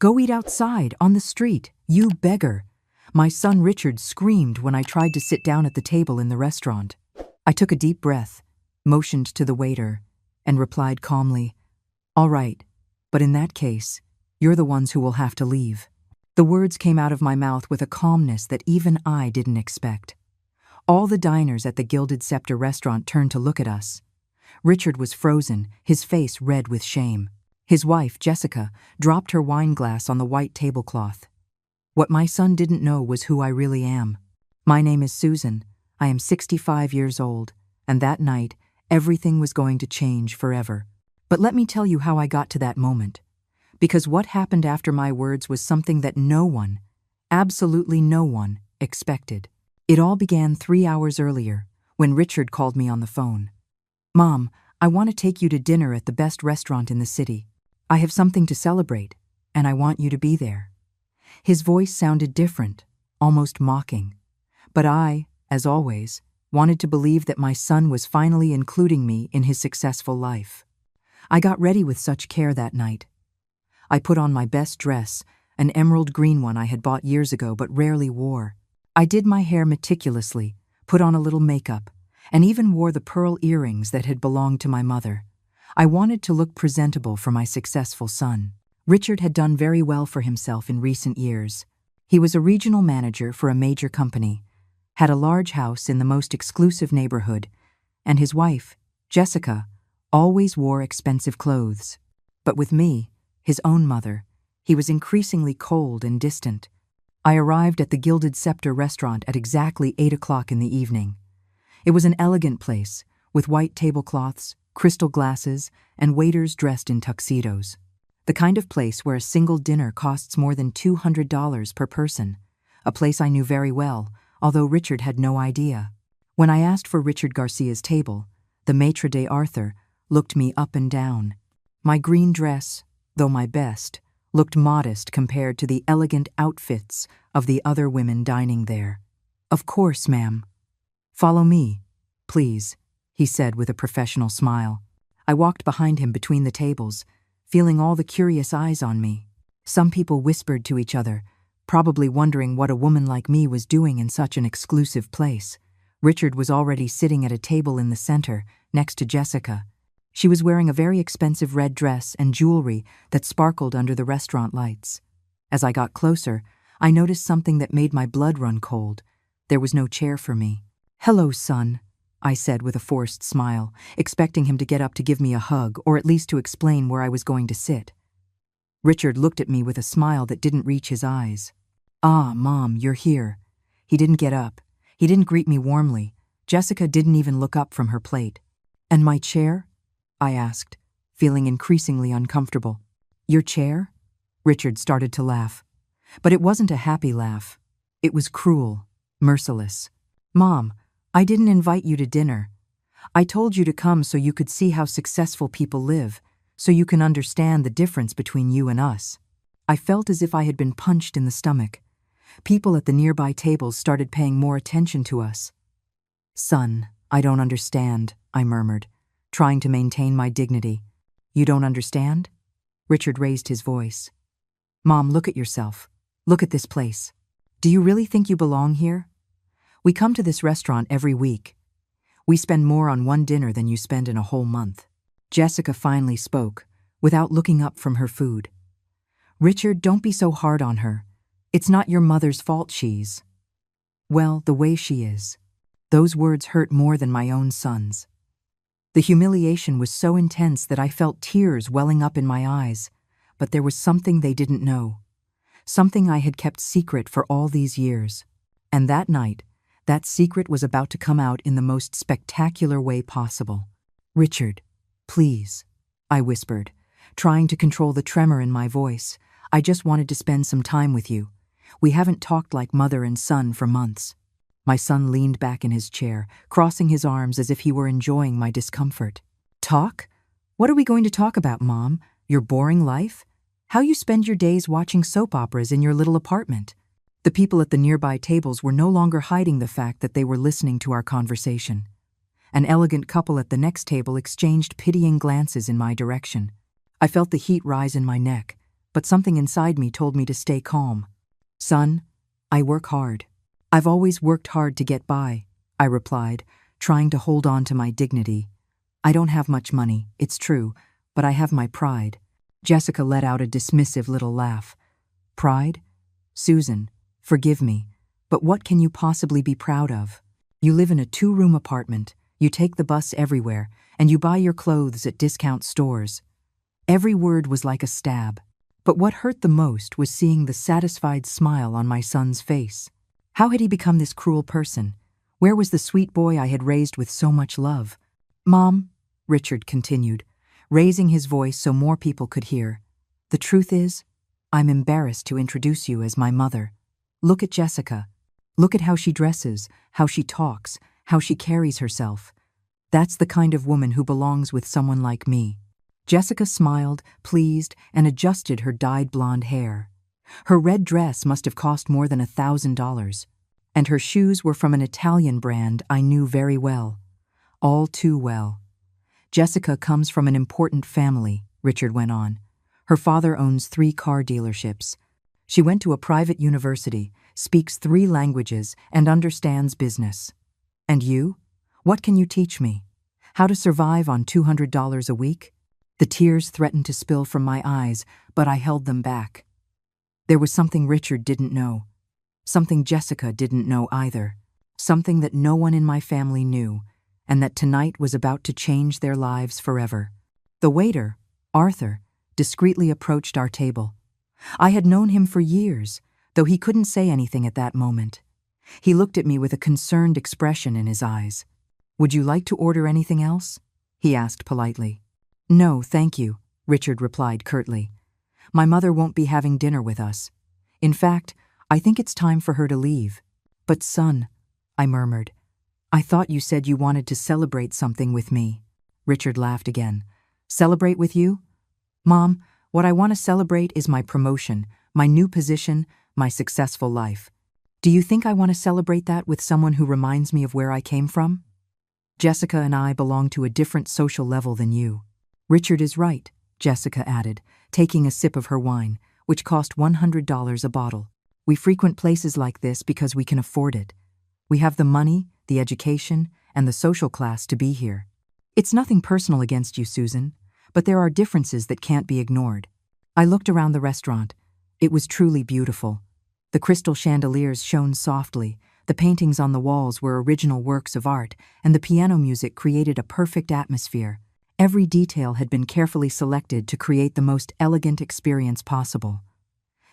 "Go eat outside, on the street, you beggar!" My son Richard screamed when I tried to sit down at the table in the restaurant. I took a deep breath, motioned to the waiter, and replied calmly, "All right, but in that case, you're the ones who will have to leave." The words came out of my mouth with a calmness that even I didn't expect. All the diners at the Gilded Scepter restaurant turned to look at us. Richard was frozen, his face red with shame. His wife, Jessica, dropped her wine glass on the white tablecloth. What my son didn't know was who I really am. My name is Susan. I am 65 years old, and that night, everything was going to change forever. But let me tell you how I got to that moment. Because what happened after my words was something that no one, absolutely no one, expected. It all began 3 hours earlier, when Richard called me on the phone. "Mom, I want to take you to dinner at the best restaurant in the city. I have something to celebrate, and I want you to be there." His voice sounded different, almost mocking. But I, as always, wanted to believe that my son was finally including me in his successful life. I got ready with such care that night. I put on my best dress, an emerald green one I had bought years ago but rarely wore. I did my hair meticulously, put on a little makeup, and even wore the pearl earrings that had belonged to my mother. I wanted to look presentable for my successful son. Richard had done very well for himself in recent years. He was a regional manager for a major company, had a large house in the most exclusive neighborhood, and his wife, Jessica, always wore expensive clothes. But with me, his own mother, he was increasingly cold and distant. I arrived at the Gilded Scepter restaurant at exactly 8 o'clock in the evening. It was an elegant place, with white tablecloths, crystal glasses, and waiters dressed in tuxedos. The kind of place where a single dinner costs more than $200 per person. A place I knew very well, although Richard had no idea. When I asked for Richard Garcia's table, the maitre d'Arthur looked me up and down. My green dress, though my best, looked modest compared to the elegant outfits of the other women dining there. "Of course, ma'am." "Follow me, please," he said with a professional smile. I walked behind him between the tables, feeling all the curious eyes on me. Some people whispered to each other, probably wondering what a woman like me was doing in such an exclusive place. Richard was already sitting at a table in the center, next to Jessica. She was wearing a very expensive red dress and jewelry that sparkled under the restaurant lights. As I got closer, I noticed something that made my blood run cold. There was no chair for me. "Hello, son," I said with a forced smile, expecting him to get up to give me a hug or at least to explain where I was going to sit. Richard looked at me with a smile that didn't reach his eyes. "Ah, Mom, you're here." He didn't get up. He didn't greet me warmly. Jessica didn't even look up from her plate. "And my chair?" I asked, feeling increasingly uncomfortable. "Your chair?" Richard started to laugh. But it wasn't a happy laugh. It was cruel, merciless. "Mom, I didn't invite you to dinner. I told you to come so you could see how successful people live, so you can understand the difference between you and us." I felt as if I had been punched in the stomach. People at the nearby tables started paying more attention to us. "Son, I don't understand," I murmured, trying to maintain my dignity. "You don't understand?" Richard raised his voice. "Mom, look at yourself. Look at this place. Do you really think you belong here? We come to this restaurant every week. We spend more on one dinner than you spend in a whole month." Jessica finally spoke, without looking up from her food. "Richard, don't be so hard on her. It's not your mother's fault she's, well, the way she is." Those words hurt more than my own son's. The humiliation was so intense that I felt tears welling up in my eyes, but there was something they didn't know. Something I had kept secret for all these years. And that night, that secret was about to come out in the most spectacular way possible. "Richard, please," I whispered, trying to control the tremor in my voice. "I just wanted to spend some time with you. We haven't talked like mother and son for months." My son leaned back in his chair, crossing his arms as if he were enjoying my discomfort. "Talk? What are we going to talk about, Mom? Your boring life? How you spend your days watching soap operas in your little apartment?" The people at the nearby tables were no longer hiding the fact that they were listening to our conversation. An elegant couple at the next table exchanged pitying glances in my direction. I felt the heat rise in my neck, but something inside me told me to stay calm. "Son, I work hard. I've always worked hard to get by," I replied, trying to hold on to my dignity. "I don't have much money, it's true, but I have my pride." Jessica let out a dismissive little laugh. "Pride? Susan, forgive me, but what can you possibly be proud of? You live in a 2-room apartment, you take the bus everywhere, and you buy your clothes at discount stores." Every word was like a stab, but what hurt the most was seeing the satisfied smile on my son's face. How had he become this cruel person? Where was the sweet boy I had raised with so much love? "Mom," Richard continued, raising his voice so more people could hear, "the truth is, I'm embarrassed to introduce you as my mother. Look at Jessica. Look at how she dresses, how she talks, how she carries herself. That's the kind of woman who belongs with someone like me." Jessica smiled, pleased, and adjusted her dyed blonde hair. Her red dress must have cost more than $1,000, and her shoes were from an Italian brand I knew very well. All too well. "Jessica comes from an important family," Richard went on. "Her father owns 3 car dealerships. She went to a private university, speaks 3 languages, and understands business. And you? What can you teach me? How to survive on $200 a week?" The tears threatened to spill from my eyes, but I held them back. There was something Richard didn't know. Something Jessica didn't know either. Something that no one in my family knew, and that tonight was about to change their lives forever. The waiter, Arthur, discreetly approached our table. I had known him for years, though he couldn't say anything at that moment. He looked at me with a concerned expression in his eyes. "Would you like to order anything else?" he asked politely. "No, thank you," Richard replied curtly. "My mother won't be having dinner with us. In fact, I think it's time for her to leave." "But son," I murmured, "I thought you said you wanted to celebrate something with me." Richard laughed again. "Celebrate with you? Mom, what I want to celebrate is my promotion, my new position, my successful life. Do you think I want to celebrate that with someone who reminds me of where I came from? Jessica and I belong to a different social level than you." "Richard is right," Jessica added, taking a sip of her wine, which cost $100 a bottle. "We frequent places like this because we can afford it. We have the money, the education, and the social class to be here. It's nothing personal against you, Susan, but there are differences that can't be ignored." I looked around the restaurant. It was truly beautiful. The crystal chandeliers shone softly, the paintings on the walls were original works of art, and the piano music created a perfect atmosphere. Every detail had been carefully selected to create the most elegant experience possible.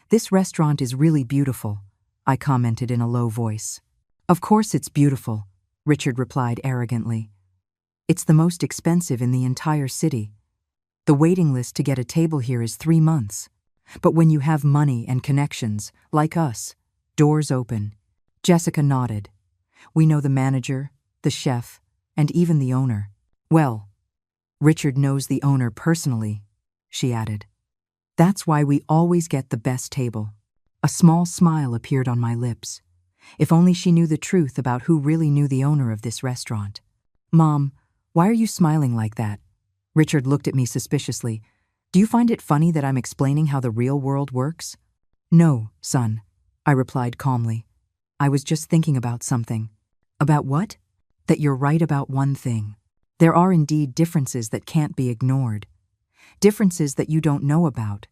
"This restaurant is really beautiful," I commented in a low voice. "Of course it's beautiful," Richard replied arrogantly. "It's the most expensive in the entire city. The waiting list to get a table here is 3 months. But when you have money and connections, like us, doors open." Jessica nodded. "We know the manager, the chef, and even the owner." "Well, Richard knows the owner personally," she added. "That's why we always get the best table." A small smile appeared on my lips. If only she knew the truth about who really knew the owner of this restaurant. "Mom, why are you smiling like that?" Richard looked at me suspiciously. "Do you find it funny that I'm explaining how the real world works?" "No, son," I replied calmly. "I was just thinking about something." "About what?" "That you're right about one thing. There are indeed differences that can't be ignored. Differences that you don't know about,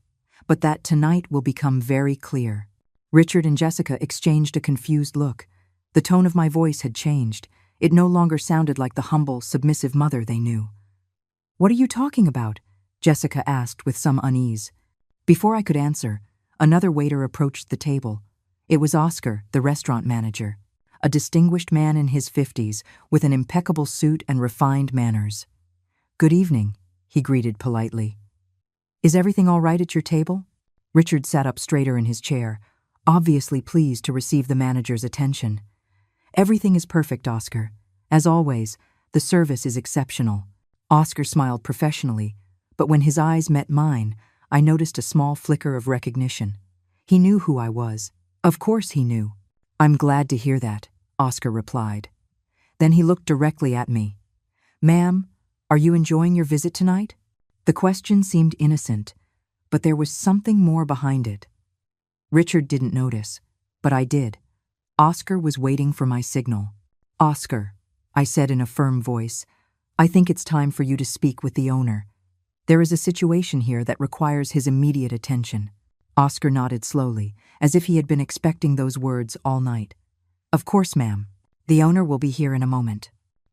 but that tonight will become very clear." Richard and Jessica exchanged a confused look. The tone of my voice had changed. It no longer sounded like the humble, submissive mother they knew. "What are you talking about?" Jessica asked with some unease. Before I could answer, another waiter approached the table. It was Oscar, the restaurant manager, a distinguished man in his 50s with an impeccable suit and refined manners. "Good evening," he greeted politely. "Is everything all right at your table?" Richard sat up straighter in his chair, obviously pleased to receive the manager's attention. "Everything is perfect, Oscar. As always, the service is exceptional." Oscar smiled professionally, but when his eyes met mine, I noticed a small flicker of recognition. He knew who I was. Of course he knew. "I'm glad to hear that," Oscar replied. Then he looked directly at me. "Ma'am, are you enjoying your visit tonight?" The question seemed innocent, but there was something more behind it. Richard didn't notice, but I did. Oscar was waiting for my signal. "Oscar," I said in a firm voice, "I think it's time for you to speak with the owner. There is a situation here that requires his immediate attention." Oscar nodded slowly, as if he had been expecting those words all night. "Of course, ma'am. The owner will be here in a moment."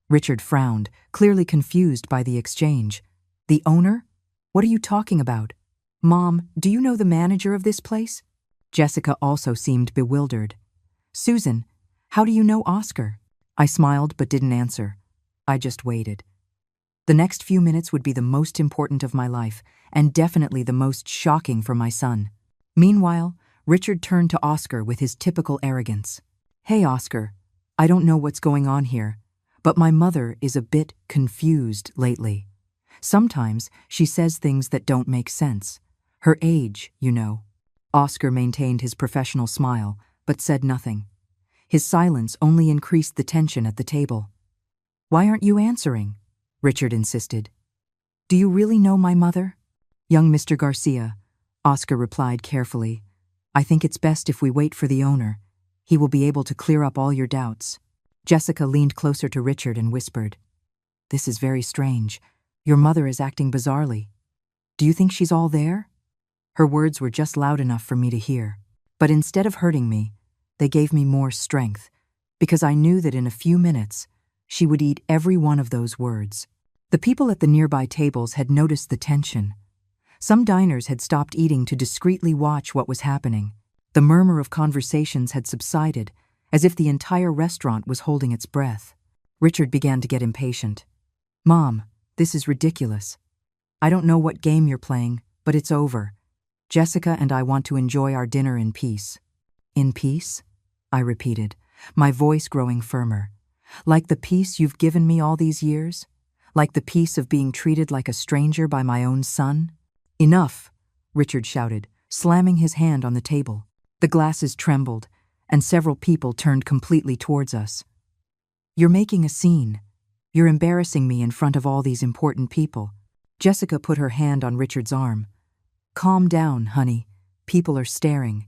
Richard frowned, clearly confused by the exchange. "The owner? What are you talking about? Mom, do you know the manager of this place?" Jessica also seemed bewildered. "Susan, how do you know Oscar?" I smiled but didn't answer. I just waited. The next few minutes would be the most important of my life, and definitely the most shocking for my son. Meanwhile, Richard turned to Oscar with his typical arrogance. "Hey, Oscar, I don't know what's going on here, but my mother is a bit confused lately. Sometimes she says things that don't make sense. Her age, you know." Oscar maintained his professional smile, but said nothing. His silence only increased the tension at the table. "Why aren't you answering?" Richard insisted. "Do you really know my mother?" "Young Mr. Garcia," Oscar replied carefully, "I think it's best if we wait for the owner. He will be able to clear up all your doubts." Jessica leaned closer to Richard and whispered, "This is very strange. Your mother is acting bizarrely. Do you think she's all there?" Her words were just loud enough for me to hear, but instead of hurting me, they gave me more strength, because I knew that in a few minutes, she would eat every one of those words. The people at the nearby tables had noticed the tension. Some diners had stopped eating to discreetly watch what was happening. The murmur of conversations had subsided, as if the entire restaurant was holding its breath. Richard began to get impatient. "Mom, this is ridiculous. I don't know what game you're playing, but it's over. Jessica and I want to enjoy our dinner in peace." "In peace?" I repeated, my voice growing firmer. "Like the peace you've given me all these years? Like the peace of being treated like a stranger by my own son?" "Enough," Richard shouted, slamming his hand on the table. The glasses trembled, and several people turned completely towards us. "You're making a scene. You're embarrassing me in front of all these important people." Jessica put her hand on Richard's arm. "Calm down, honey. People are staring."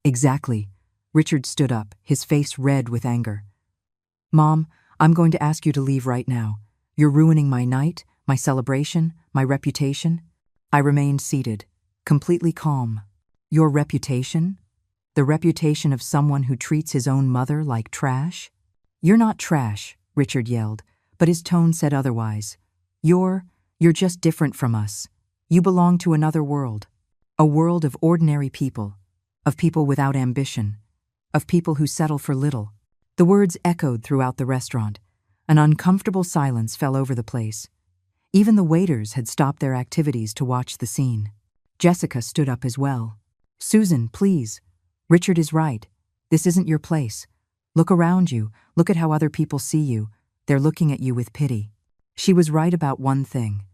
"Exactly." Richard stood up, his face red with anger. "Mom, I'm going to ask you to leave right now. You're ruining my night, my celebration, my reputation." I remained seated, completely calm. "Your reputation? The reputation of someone who treats his own mother like trash?" "You're not trash," Richard yelled, but his tone said otherwise. You're just different from us. You belong to another world. A world of ordinary people, of people without ambition, of people who settle for little." The words echoed throughout the restaurant. An uncomfortable silence fell over the place. Even the waiters had stopped their activities to watch the scene. Jessica stood up as well. "Susan, please. Richard is right. This isn't your place. Look around you. Look at how other people see you. They're looking at you with pity." She was right about one thing.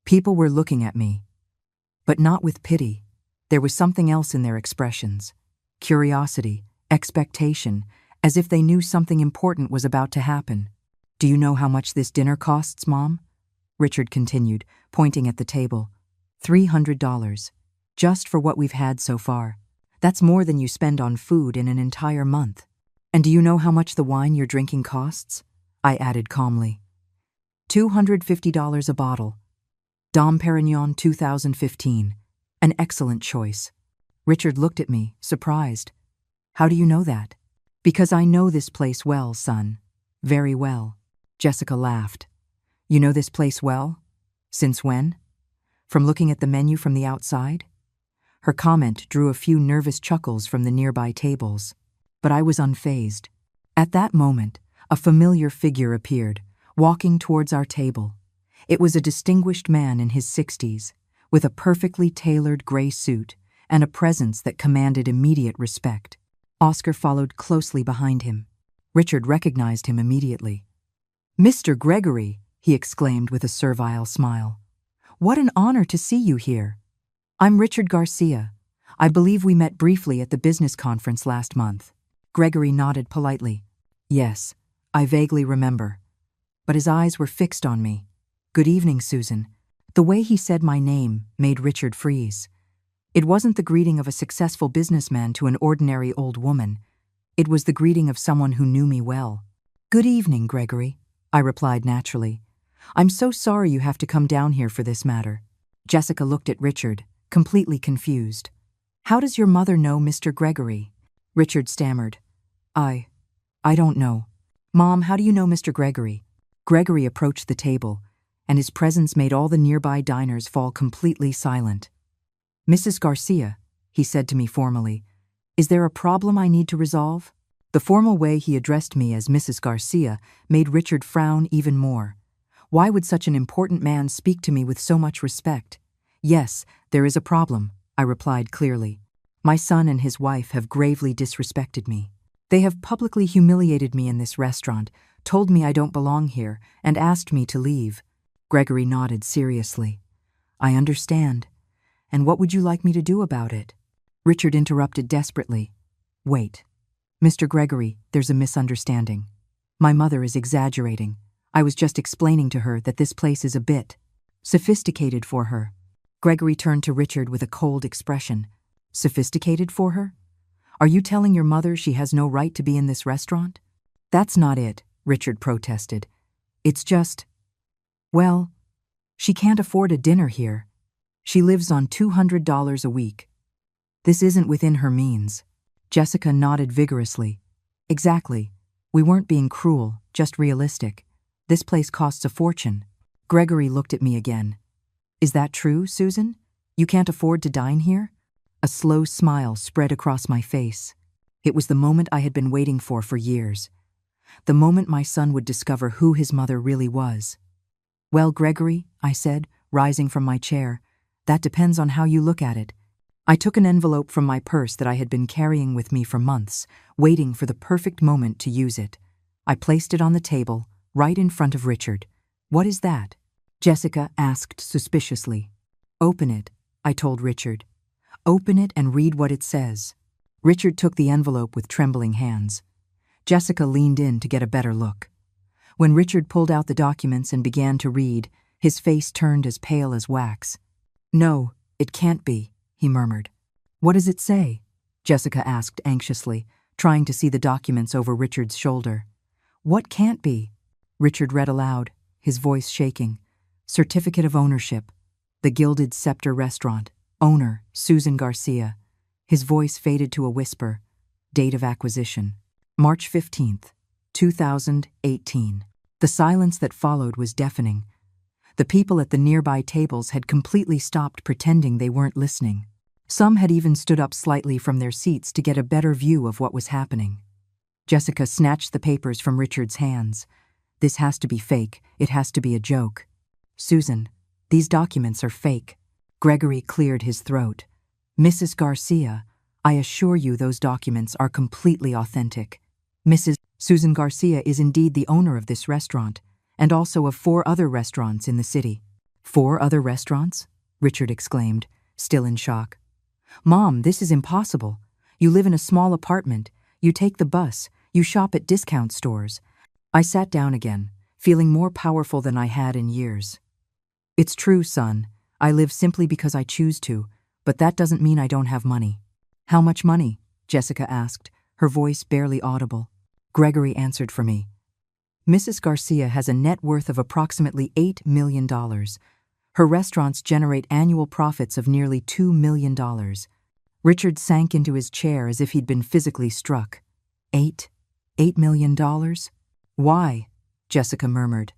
People were looking at me. But not with pity. There was something else in their expressions. Curiosity, expectation, as if they knew something important was about to happen. "Do you know how much this dinner costs, Mom?" Richard continued, pointing at the table. $300. Just for what we've had so far. That's more than you spend on food in an entire month. "And do you know how much the wine you're drinking costs?" I added calmly. $250 a bottle. Dom Perignon 2015. An excellent choice. Richard looked at me, surprised. "How do you know that?" "Because I know this place well, son. Very well." Jessica laughed. "You know this place well? Since when? From looking at the menu from the outside?" Her comment drew a few nervous chuckles from the nearby tables. But I was unfazed. At that moment, a familiar figure appeared, walking towards our table. It was a distinguished man in his 60s, with a perfectly tailored gray suit and a presence that commanded immediate respect. Oscar followed closely behind him. Richard recognized him immediately. "Mr. Gregory," he exclaimed with a servile smile. "What an honor to see you here. I'm Richard Garcia. I believe we met briefly at the business conference last month." Gregory nodded politely. "Yes, I vaguely remember." But his eyes were fixed on me. "Good evening, Susan." The way he said my name made Richard freeze. It wasn't the greeting of a successful businessman to an ordinary old woman. It was the greeting of someone who knew me well. "Good evening, Gregory," I replied naturally. "I'm so sorry you have to come down here for this matter." Jessica looked at Richard, completely confused. "How does your mother know Mr. Gregory?" Richard stammered. I don't know. Mom, how do you know Mr. Gregory?" Gregory approached the table, and his presence made all the nearby diners fall completely silent. "Mrs. Garcia," he said to me formally, "is there a problem I need to resolve?" The formal way he addressed me as Mrs. Garcia made Richard frown even more. Why would such an important man speak to me with so much respect? "Yes, there is a problem," I replied clearly. "My son and his wife have gravely disrespected me. They have publicly humiliated me in this restaurant, told me I don't belong here, and asked me to leave." Gregory nodded seriously. "I understand. And what would you like me to do about it?" Richard interrupted desperately. "Wait. Mr. Gregory, there's a misunderstanding. My mother is exaggerating. I was just explaining to her that this place is a bit sophisticated for her." Gregory turned to Richard with a cold expression. "Sophisticated for her? Are you telling your mother she has no right to be in this restaurant?" "That's not it," Richard protested. "It's just, well, she can't afford a dinner here. She lives on $200 a week. This isn't within her means." Jessica nodded vigorously. "Exactly. We weren't being cruel, just realistic. This place costs a fortune." Gregory looked at me again. "Is that true, Susan? You can't afford to dine here?" A slow smile spread across my face. It was the moment I had been waiting for years. The moment my son would discover who his mother really was. "Well, Gregory," I said, rising from my chair, "that depends on how you look at it." I took an envelope from my purse that I had been carrying with me for months, waiting for the perfect moment to use it. I placed it on the table, right in front of Richard. "What is that?" Jessica asked suspiciously. "Open it," I told Richard. "Open it and read what it says." Richard took the envelope with trembling hands. Jessica leaned in to get a better look. When Richard pulled out the documents and began to read, his face turned as pale as wax. "No, it can't be," he murmured. "What does it say?" Jessica asked anxiously, trying to see the documents over Richard's shoulder. "What can't be?" Richard read aloud, his voice shaking. "Certificate of ownership. The Gilded Scepter Restaurant. Owner, Susan Garcia." His voice faded to a whisper. Date of acquisition: March 15th, 2018. The silence that followed was deafening. The people at the nearby tables had completely stopped pretending they weren't listening. Some had even stood up slightly from their seats to get a better view of what was happening. Jessica snatched the papers from Richard's hands. "This has to be fake. It has to be a joke." "Susan, these documents are fake." Gregory cleared his throat. "Mrs. Garcia, I assure you those documents are completely authentic. Mrs. Susan Garcia is indeed the owner of this restaurant, and also of 4 other restaurants in the city." "4 other restaurants?" Richard exclaimed, still in shock. "Mom, this is impossible. You live in a small apartment, you take the bus, you shop at discount stores." I sat down again, feeling more powerful than I had in years. "It's true, son. I live simply because I choose to, but that doesn't mean I don't have money." "How much money?" Jessica asked, her voice barely audible. Gregory answered for me. "Mrs. Garcia has a net worth of approximately $8 million. Her restaurants generate annual profits of nearly $2 million. Richard sank into his chair as if he'd been physically struck. $8 million? "Why?" Jessica murmured.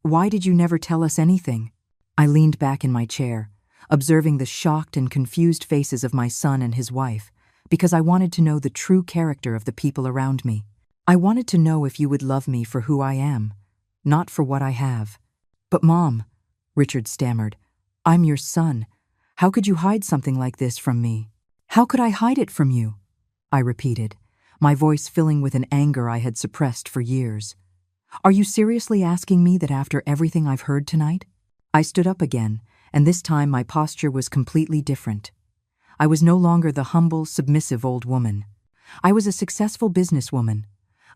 "Why did you never tell us anything?" I leaned back in my chair, observing the shocked and confused faces of my son and his wife, because I wanted to know the true character of the people around me. I wanted to know if you would love me for who I am, not for what I have. "But Mom," Richard stammered, "I'm your son. How could you hide something like this from me?" "How could I hide it from you?" I repeated, my voice filling with an anger I had suppressed for years. "Are you seriously asking me that after everything I've heard tonight?" I stood up again, and this time my posture was completely different. I was no longer the humble, submissive old woman. I was a successful businesswoman,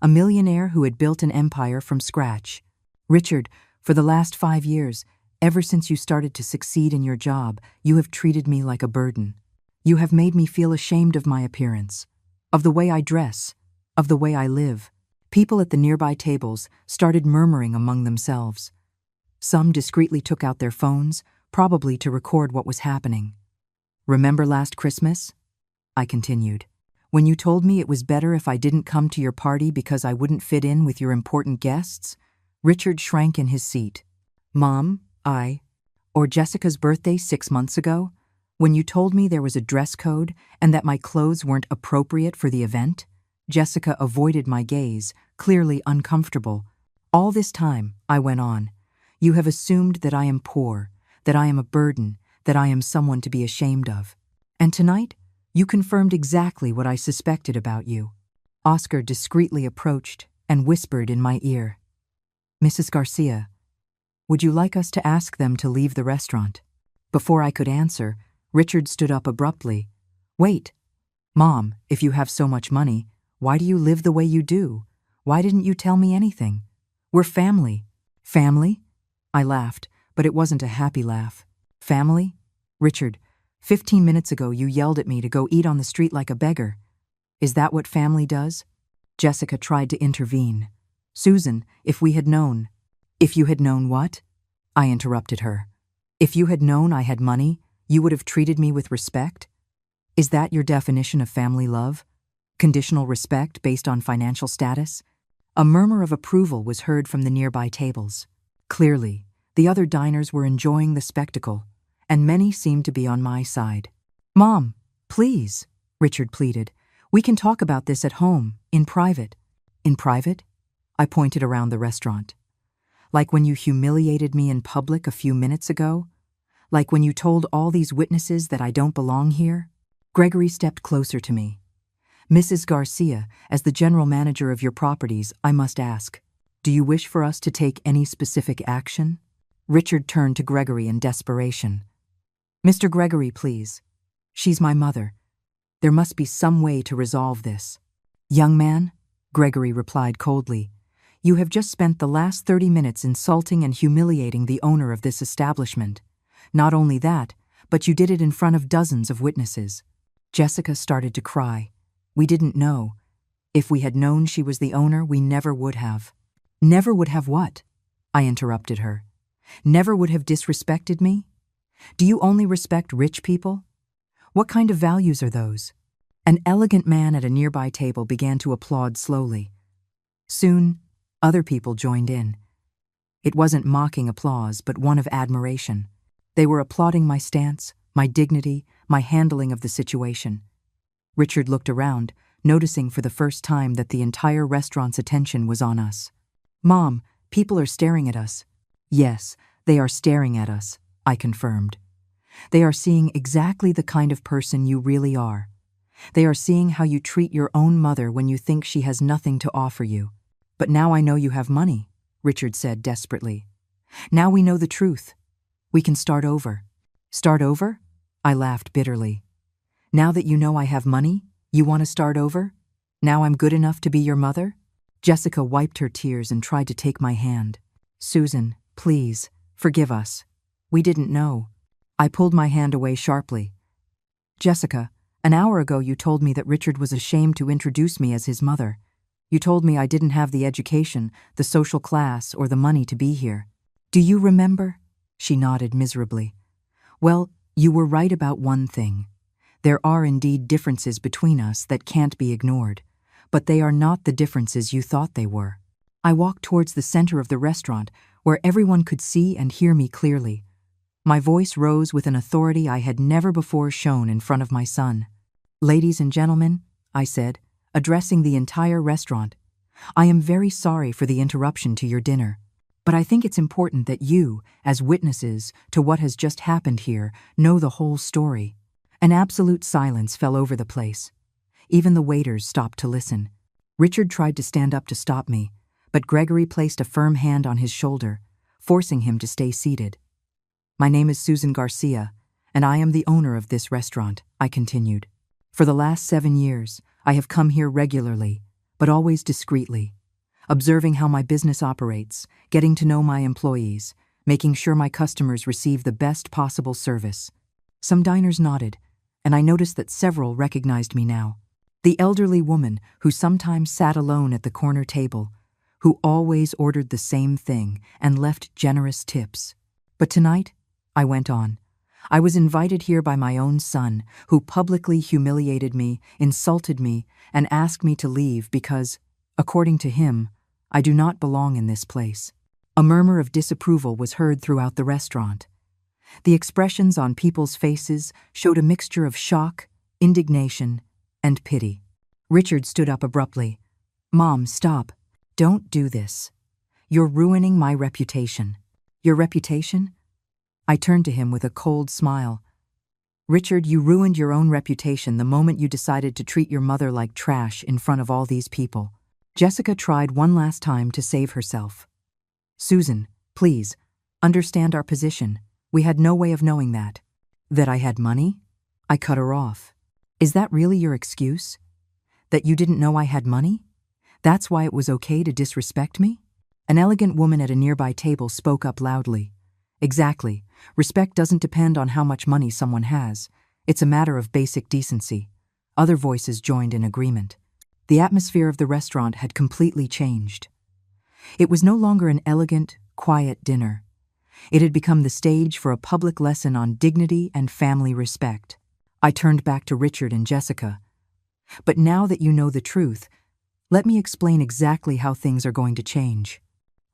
a millionaire who had built an empire from scratch. "Richard, for the last 5 years, ever since you started to succeed in your job, you have treated me like a burden. You have made me feel ashamed of my appearance, of the way I dress, of the way I live. People at the nearby tables started murmuring among themselves. Some discreetly took out their phones, probably to record what was happening. Remember last Christmas? I continued. When you told me it was better if I didn't come to your party because I wouldn't fit in with your important guests? Richard shrank in his seat. Mom, or Jessica's birthday 6 months ago? When you told me there was a dress code and that my clothes weren't appropriate for the event? Jessica avoided my gaze, clearly uncomfortable. All this time, I went on. You have assumed that I am poor, that I am a burden, that I am someone to be ashamed of. And tonight, you confirmed exactly what I suspected about you. Oscar discreetly approached and whispered in my ear. Mrs. Garcia, would you like us to ask them to leave the restaurant? Before I could answer, Richard stood up abruptly. Wait. Mom, if you have so much money, why do you live the way you do? Why didn't you tell me anything? We're family. Family? I laughed, but it wasn't a happy laugh. Family? Richard, 15 minutes ago you yelled at me to go eat on the street like a beggar. Is that what family does? Jessica tried to intervene. Susan, if we had known. If you had known what? I interrupted her. If you had known I had money, you would have treated me with respect? Is that your definition of family love? Conditional respect based on financial status? A murmur of approval was heard from the nearby tables. Clearly, the other diners were enjoying the spectacle, and many seemed to be on my side. Mom, please, Richard pleaded. We can talk about this at home, in private. In private? I pointed around the restaurant. Like when you humiliated me in public a few minutes ago? Like when you told all these witnesses that I don't belong here? Gregory stepped closer to me. Mrs. Garcia, as the general manager of your properties, I must ask, do you wish for us to take any specific action? Richard turned to Gregory in desperation. Mr. Gregory, please. She's my mother. There must be some way to resolve this. Young man, Gregory replied coldly, you have just spent the last 30 minutes insulting and humiliating the owner of this establishment. Not only that, but you did it in front of dozens of witnesses. Jessica started to cry. We didn't know. If we had known she was the owner, we never would have. Never would have what? I interrupted her. Never would have disrespected me? Do you only respect rich people? What kind of values are those? An elegant man at a nearby table began to applaud slowly. Soon, other people joined in. It wasn't mocking applause, but one of admiration. They were applauding my stance, my dignity, my handling of the situation. Richard looked around, noticing for the first time that the entire restaurant's attention was on us. Mom, people are staring at us. Yes, they are staring at us, I confirmed. They are seeing exactly the kind of person you really are. They are seeing how you treat your own mother when you think she has nothing to offer you. But now I know you have money, Richard said desperately. Now we know the truth. We can start over. Start over? I laughed bitterly. Now that you know I have money, you want to start over? Now I'm good enough to be your mother? Jessica wiped her tears and tried to take my hand. Susan, please, forgive us. We didn't know. I pulled my hand away sharply. Jessica, an hour ago you told me that Richard was ashamed to introduce me as his mother. You told me I didn't have the education, the social class, or the money to be here. Do you remember? She nodded miserably. Well, you were right about one thing. There are indeed differences between us that can't be ignored, but they are not the differences you thought they were. I walked towards the center of the restaurant, where everyone could see and hear me clearly. My voice rose with an authority I had never before shown in front of my son. Ladies and gentlemen, I said, addressing the entire restaurant, I am very sorry for the interruption to your dinner, but I think it's important that you, as witnesses to what has just happened here, know the whole story. An absolute silence fell over the place. Even the waiters stopped to listen. Richard tried to stand up to stop me, but Gregory placed a firm hand on his shoulder, forcing him to stay seated. My name is Susan Garcia, and I am the owner of this restaurant, I continued. For the last 7 years, I have come here regularly, but always discreetly, observing how my business operates, getting to know my employees, making sure my customers receive the best possible service. Some diners nodded, and I noticed that several recognized me now. The elderly woman who sometimes sat alone at the corner table, who always ordered the same thing and left generous tips. But tonight, I went on. I was invited here by my own son, who publicly humiliated me, insulted me, and asked me to leave because, according to him, I do not belong in this place. A murmur of disapproval was heard throughout the restaurant. The expressions on people's faces showed a mixture of shock, indignation, and pity. Richard stood up abruptly. "Mom, stop. Don't do this. You're ruining my reputation." "Your reputation?" I turned to him with a cold smile. "Richard, you ruined your own reputation the moment you decided to treat your mother like trash in front of all these people." Jessica tried one last time to save herself. "Susan, please, understand our position. We had no way of knowing that." "That I had money?" I cut her off. "Is that really your excuse? That you didn't know I had money? That's why it was okay to disrespect me?" An elegant woman at a nearby table spoke up loudly. "Exactly. Respect doesn't depend on how much money someone has. It's a matter of basic decency." Other voices joined in agreement. The atmosphere of the restaurant had completely changed. It was no longer an elegant, quiet dinner. It had become the stage for a public lesson on dignity and family respect. I turned back to Richard and Jessica. "But now that you know the truth, let me explain exactly how things are going to change."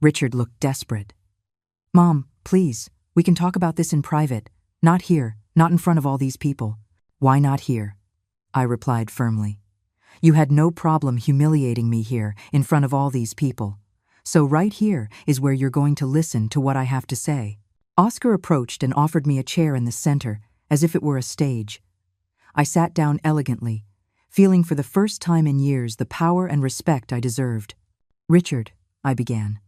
Richard looked desperate. "Mom, please, we can talk about this in private. Not here, not in front of all these people." "Why not here?" I replied firmly. "You had no problem humiliating me here in front of all these people. So right here is where you're going to listen to what I have to say." Oscar approached and offered me a chair in the center, as if it were a stage. I sat down elegantly, feeling for the first time in years the power and respect I deserved. "Richard," I began,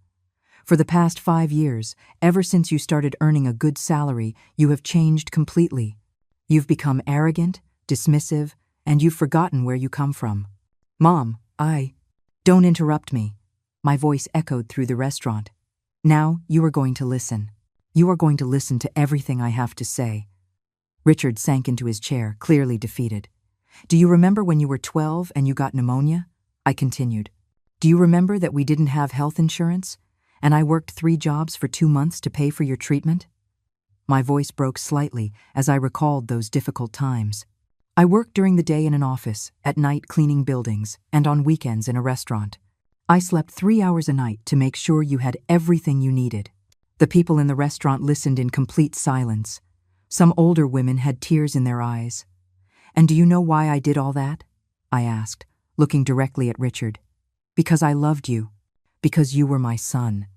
"for the past 5 years, ever since you started earning a good salary, you have changed completely. You've become arrogant, dismissive, and you've forgotten where you come from." "Mom, Don't interrupt me." My voice echoed through the restaurant. "Now you are going to listen. You are going to listen to everything I have to say." Richard sank into his chair, clearly defeated. "Do you remember when you were 12 and you got pneumonia?" I continued. "Do you remember that we didn't have health insurance, and I worked 3 jobs for 2 months to pay for your treatment?" My voice broke slightly as I recalled those difficult times. "I worked during the day in an office, at night cleaning buildings, and on weekends in a restaurant. I slept 3 hours a night to make sure you had everything you needed." The people in the restaurant listened in complete silence. Some older women had tears in their eyes. "And do you know why I did all that?" I asked, looking directly at Richard. "Because I loved you. Because you were my son.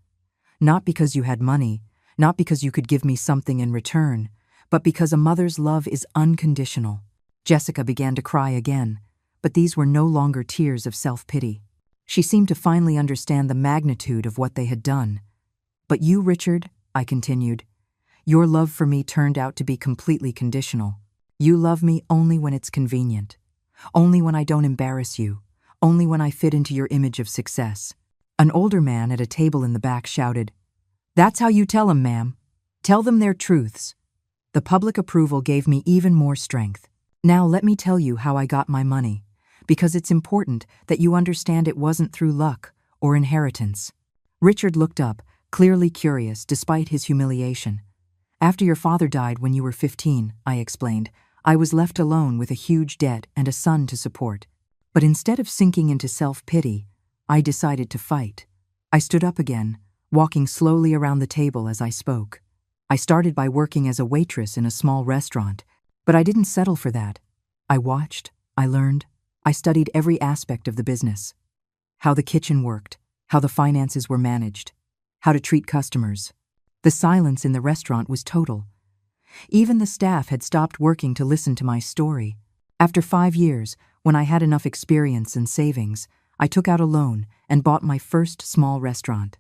Not because you had money, not because you could give me something in return, but because a mother's love is unconditional." Jessica began to cry again, but these were no longer tears of self-pity. She seemed to finally understand the magnitude of what they had done. "But you, Richard," I continued, "your love for me turned out to be completely conditional. You love me only when it's convenient, only when I don't embarrass you, only when I fit into your image of success." An older man at a table in the back shouted, "That's how you tell them, ma'am. Tell them their truths." The public approval gave me even more strength. "Now let me tell you how I got my money, because it's important that you understand it wasn't through luck or inheritance." Richard looked up, clearly curious despite his humiliation. "After your father died when you were 15, I explained, I was left alone with a huge debt and a son to support. But instead of sinking into self-pity, I decided to fight. I stood up again, walking slowly around the table as I spoke. I started by working as a waitress in a small restaurant, but I didn't settle for that. I watched, I learned, I studied every aspect of the business. How the kitchen worked, how the finances were managed, how to treat customers. The silence in the restaurant was total. Even the staff had stopped working to listen to my story. After 5 years, when I had enough experience and savings, I took out a loan and bought my first small restaurant.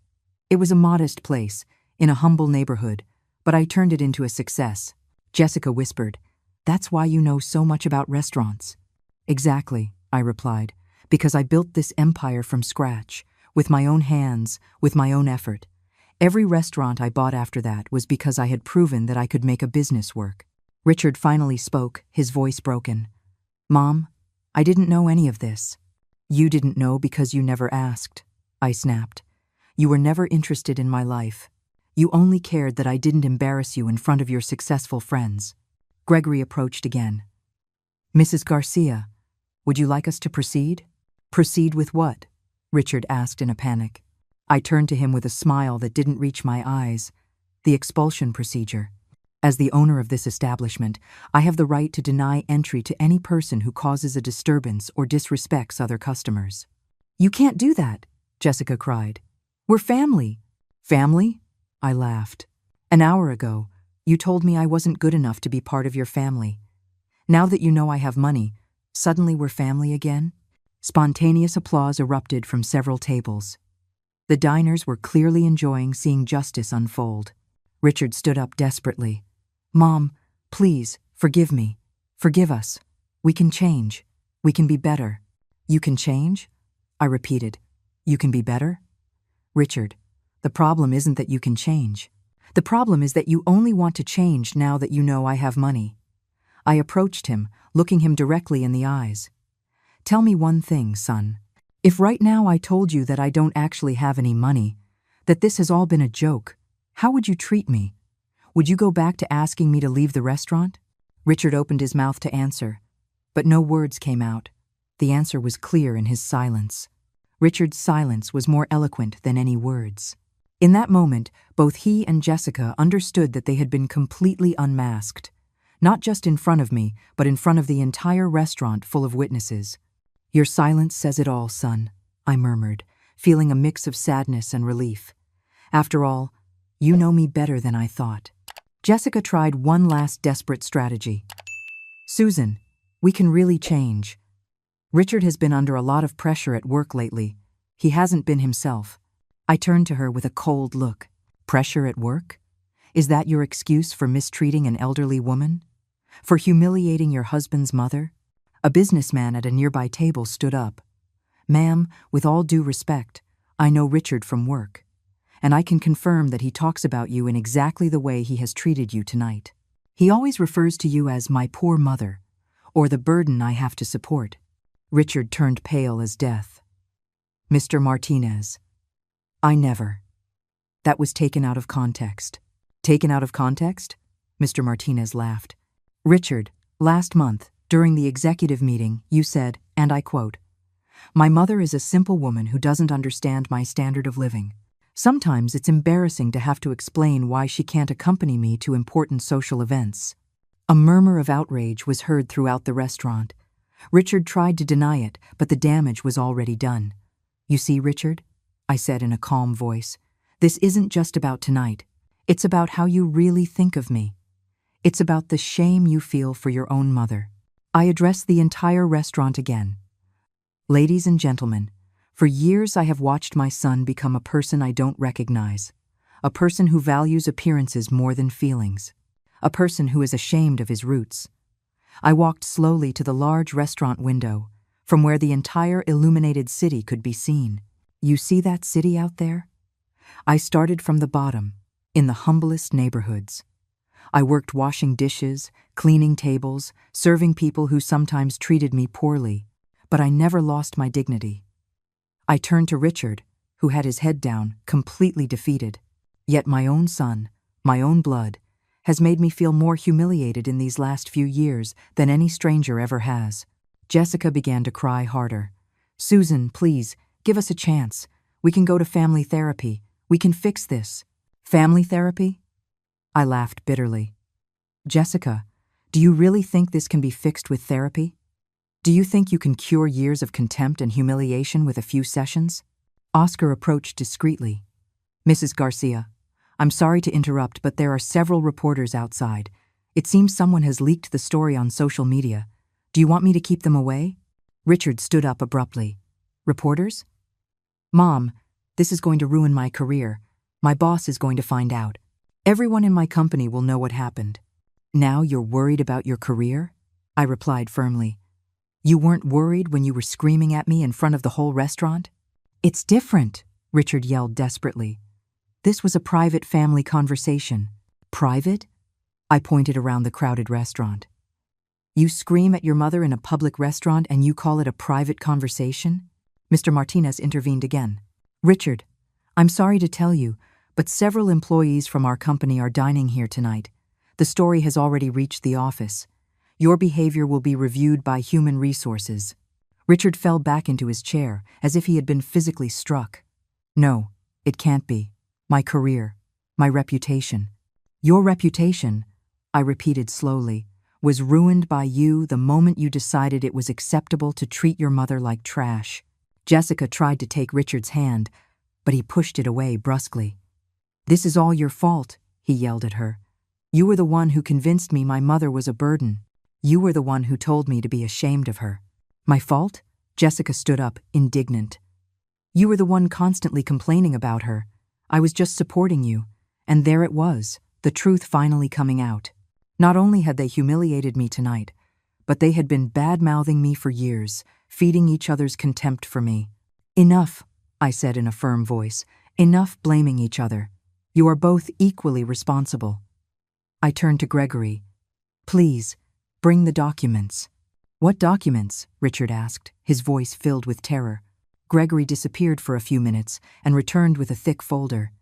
It was a modest place, in a humble neighborhood, but I turned it into a success. Jessica whispered, "That's why you know so much about restaurants." "Exactly," I replied, "because I built this empire from scratch, with my own hands, with my own effort. Every restaurant I bought after that was because I had proven that I could make a business work." Richard finally spoke, his voice broken. "Mom, I didn't know any of this." "You didn't know because you never asked," I snapped. "You were never interested in my life. You only cared that I didn't embarrass you in front of your successful friends." Gregory approached again. "Mrs. Garcia, would you like us to proceed?" "Proceed with what?" Richard asked in a panic. I turned to him with a smile that didn't reach my eyes. "The expulsion procedure. As the owner of this establishment, I have the right to deny entry to any person who causes a disturbance or disrespects other customers." "You can't do that," Jessica cried. "We're family." "Family?" I laughed. "An hour ago, you told me I wasn't good enough to be part of your family. Now that you know I have money, suddenly we're family again?" Spontaneous applause erupted from several tables. The diners were clearly enjoying seeing justice unfold. Richard stood up desperately. "Mom, please, forgive me. Forgive us. We can change. We can be better." "You can change?" I repeated. "You can be better?" "Richard, the problem isn't that you can change. The problem is that you only want to change now that you know I have money." I approached him, looking him directly in the eyes. "Tell me one thing, son. If right now I told you that I don't actually have any money, that this has all been a joke, how would you treat me? Would you go back to asking me to leave the restaurant?" Richard opened his mouth to answer, but no words came out. The answer was clear in his silence. Richard's silence was more eloquent than any words. In that moment, both he and Jessica understood that they had been completely unmasked, not just in front of me, but in front of the entire restaurant full of witnesses. "Your silence says it all, son," I murmured, feeling a mix of sadness and relief. "After all, you know me better than I thought." Jessica tried one last desperate strategy. "Susan, we can really change. Richard has been under a lot of pressure at work lately. He hasn't been himself." I turned to her with a cold look. "Pressure at work? Is that your excuse for mistreating an elderly woman? For humiliating your husband's mother?" A businessman at a nearby table stood up. "Ma'am, with all due respect, I know Richard from work, and I can confirm that he talks about you in exactly the way he has treated you tonight. He always refers to you as my poor mother, or the burden I have to support." Richard turned pale as death. "Mr. Martinez, I never." That was taken out of context. "Taken out of context?" Mr. Martinez laughed. "Richard, last month, during the executive meeting, you said, and I quote, 'My mother is a simple woman who doesn't understand my standard of living. Sometimes it's embarrassing to have to explain why she can't accompany me to important social events.'" A murmur of outrage was heard throughout the restaurant. Richard tried to deny it, but the damage was already done. "You see, Richard," I said in a calm voice, "this isn't just about tonight. It's about how you really think of me. It's about the shame you feel for your own mother." I addressed the entire restaurant again. "Ladies and gentlemen, for years I have watched my son become a person I don't recognize, a person who values appearances more than feelings, a person who is ashamed of his roots." I walked slowly to the large restaurant window, from where the entire illuminated city could be seen. "You see that city out there? I started from the bottom, in the humblest neighborhoods. I worked washing dishes, cleaning tables, serving people who sometimes treated me poorly, but I never lost my dignity." I turned to Richard, who had his head down, completely defeated. "Yet my own son, my own blood, has made me feel more humiliated in these last few years than any stranger ever has." Jessica began to cry harder. "Susan, please, give us a chance. We can go to family therapy. We can fix this." "Family therapy?" I laughed bitterly. "Jessica, do you really think this can be fixed with therapy? Do you think you can cure years of contempt and humiliation with a few sessions?" Oscar approached discreetly. "Mrs. Garcia, I'm sorry to interrupt, but there are several reporters outside. It seems someone has leaked the story on social media. Do you want me to keep them away?" Richard stood up abruptly. "Reporters?" "Mom, this is going to ruin my career. My boss is going to find out. Everyone in my company will know what happened." "Now you're worried about your career?" I replied firmly. "You weren't worried when you were screaming at me in front of the whole restaurant?" "It's different," Richard yelled desperately. "This was a private family conversation." "Private?" I pointed around the crowded restaurant. You scream at your mother in a public restaurant and you call it a private conversation? Mr. Martinez intervened again. Richard, I'm sorry to tell you, but several employees from our company are dining here tonight. The story has already reached the office. Your behavior will be reviewed by Human Resources. Richard fell back into his chair, as if he had been physically struck. No, it can't be. My career, my reputation. Your reputation, I repeated slowly, was ruined by you the moment you decided it was acceptable to treat your mother like trash. Jessica tried to take Richard's hand, but he pushed it away brusquely. This is all your fault, he yelled at her. You were the one who convinced me my mother was a burden. You were the one who told me to be ashamed of her. My fault? Jessica stood up, indignant. You were the one constantly complaining about her. I was just supporting you. And there it was, the truth finally coming out. Not only had they humiliated me tonight, but they had been bad-mouthing me for years, feeding each other's contempt for me. Enough, I said in a firm voice. Enough blaming each other. You are both equally responsible. I turned to Gregory. Please, bring the documents. What documents? Richard asked, his voice filled with terror. Gregory disappeared for a few minutes and returned with a thick folder.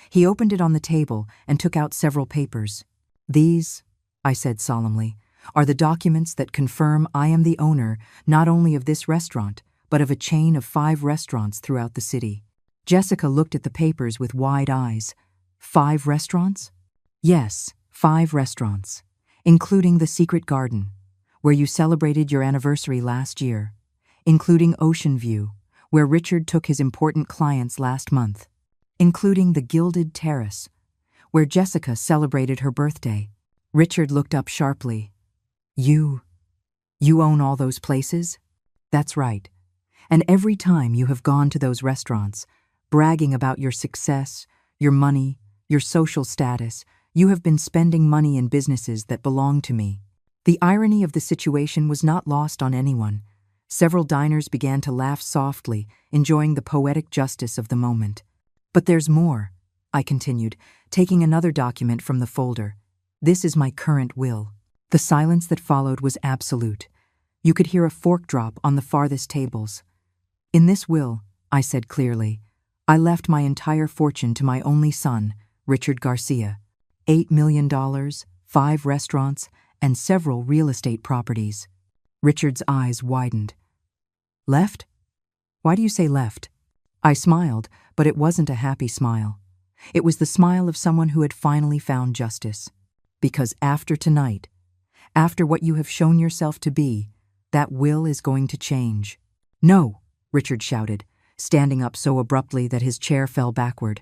He opened it on the table and took out several papers. These, I said solemnly, are the documents that confirm I am the owner not only of this restaurant, but of a chain of 5 restaurants throughout the city. Jessica looked at the papers with wide eyes. 5 restaurants? Yes, 5 restaurants, including the Secret Garden, where you celebrated your anniversary last year, including Ocean View, where Richard took his important clients last month, including the Gilded Terrace, where Jessica celebrated her birthday. Richard looked up sharply. You own all those places? That's right. And every time you have gone to those restaurants, bragging about your success, your money, your social status, you have been spending money in businesses that belong to me. The irony of the situation was not lost on anyone. Several diners began to laugh softly, enjoying the poetic justice of the moment. But there's more, I continued, taking another document from the folder. This is my current will. The silence that followed was absolute. You could hear a fork drop on the farthest tables. In this will, I said clearly, I left my entire fortune to my only son, Richard Garcia. $8 million, 5 restaurants, and several real estate properties. Richard's eyes widened. Left? Why do you say left? I smiled, but it wasn't a happy smile. It was the smile of someone who had finally found justice. Because after tonight, after what you have shown yourself to be, that will is going to change. No, Richard shouted, standing up so abruptly that his chair fell backward.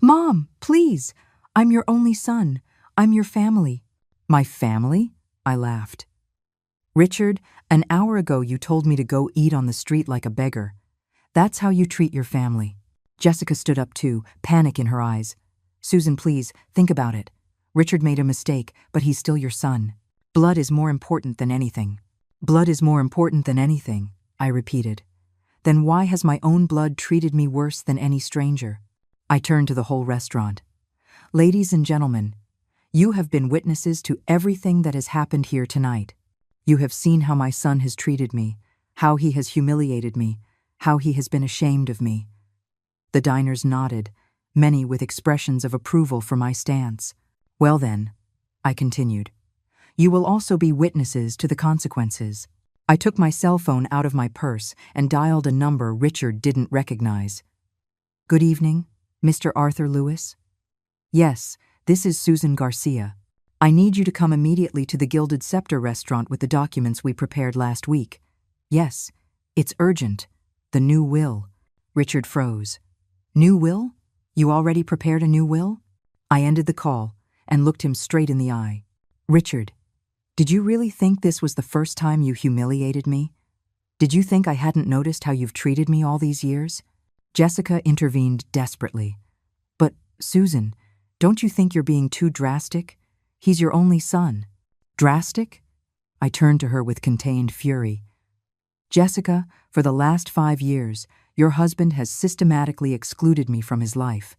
Mom, please! I'm your only son. I'm your family. My family? I laughed. Richard, an hour ago you told me to go eat on the street like a beggar. That's how you treat your family. Jessica stood up too, panic in her eyes. Susan, please, think about it. Richard made a mistake, but he's still your son. Blood is more important than anything. Blood is more important than anything, I repeated. Then why has my own blood treated me worse than any stranger? I turned to the whole restaurant. Ladies and gentlemen, you have been witnesses to everything that has happened here tonight. You have seen how my son has treated me, how he has humiliated me, how he has been ashamed of me. The diners nodded, many with expressions of approval for my stance. Well then, I continued, you will also be witnesses to the consequences. I took my cell phone out of my purse and dialed a number Richard didn't recognize. Good evening, Mr. Arthur Lewis? Yes, this is Susan Garcia. I need you to come immediately to the Gilded Scepter restaurant with the documents we prepared last week. Yes, it's urgent. The new will. Richard froze. New will? You already prepared a new will? I ended the call and looked him straight in the eye. Richard, did you really think this was the first time you humiliated me? Did you think I hadn't noticed how you've treated me all these years? Jessica intervened desperately. But, Susan, don't you think you're being too drastic? He's your only son. Drastic? I turned to her with contained fury. Jessica, for the last 5 years, your husband has systematically excluded me from his life.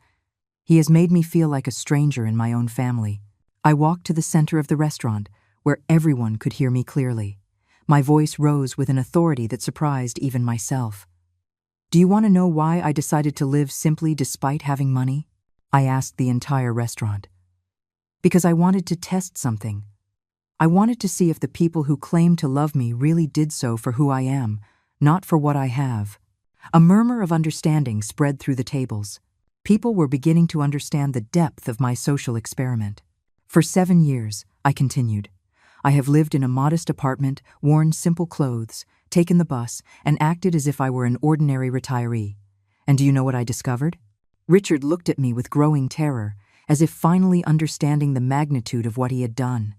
He has made me feel like a stranger in my own family. I walked to the center of the restaurant, where everyone could hear me clearly. My voice rose with an authority that surprised even myself. "Do you want to know why I decided to live simply despite having money?" I asked the entire restaurant. "Because I wanted to test something. I wanted to see if the people who claim to love me really did so for who I am, not for what I have." A murmur of understanding spread through the tables. People were beginning to understand the depth of my social experiment. "For 7 years," I continued, "I have lived in a modest apartment, worn simple clothes, taken the bus, and acted as if I were an ordinary retiree. And do you know what I discovered?" Richard looked at me with growing terror, as if finally understanding the magnitude of what he had done.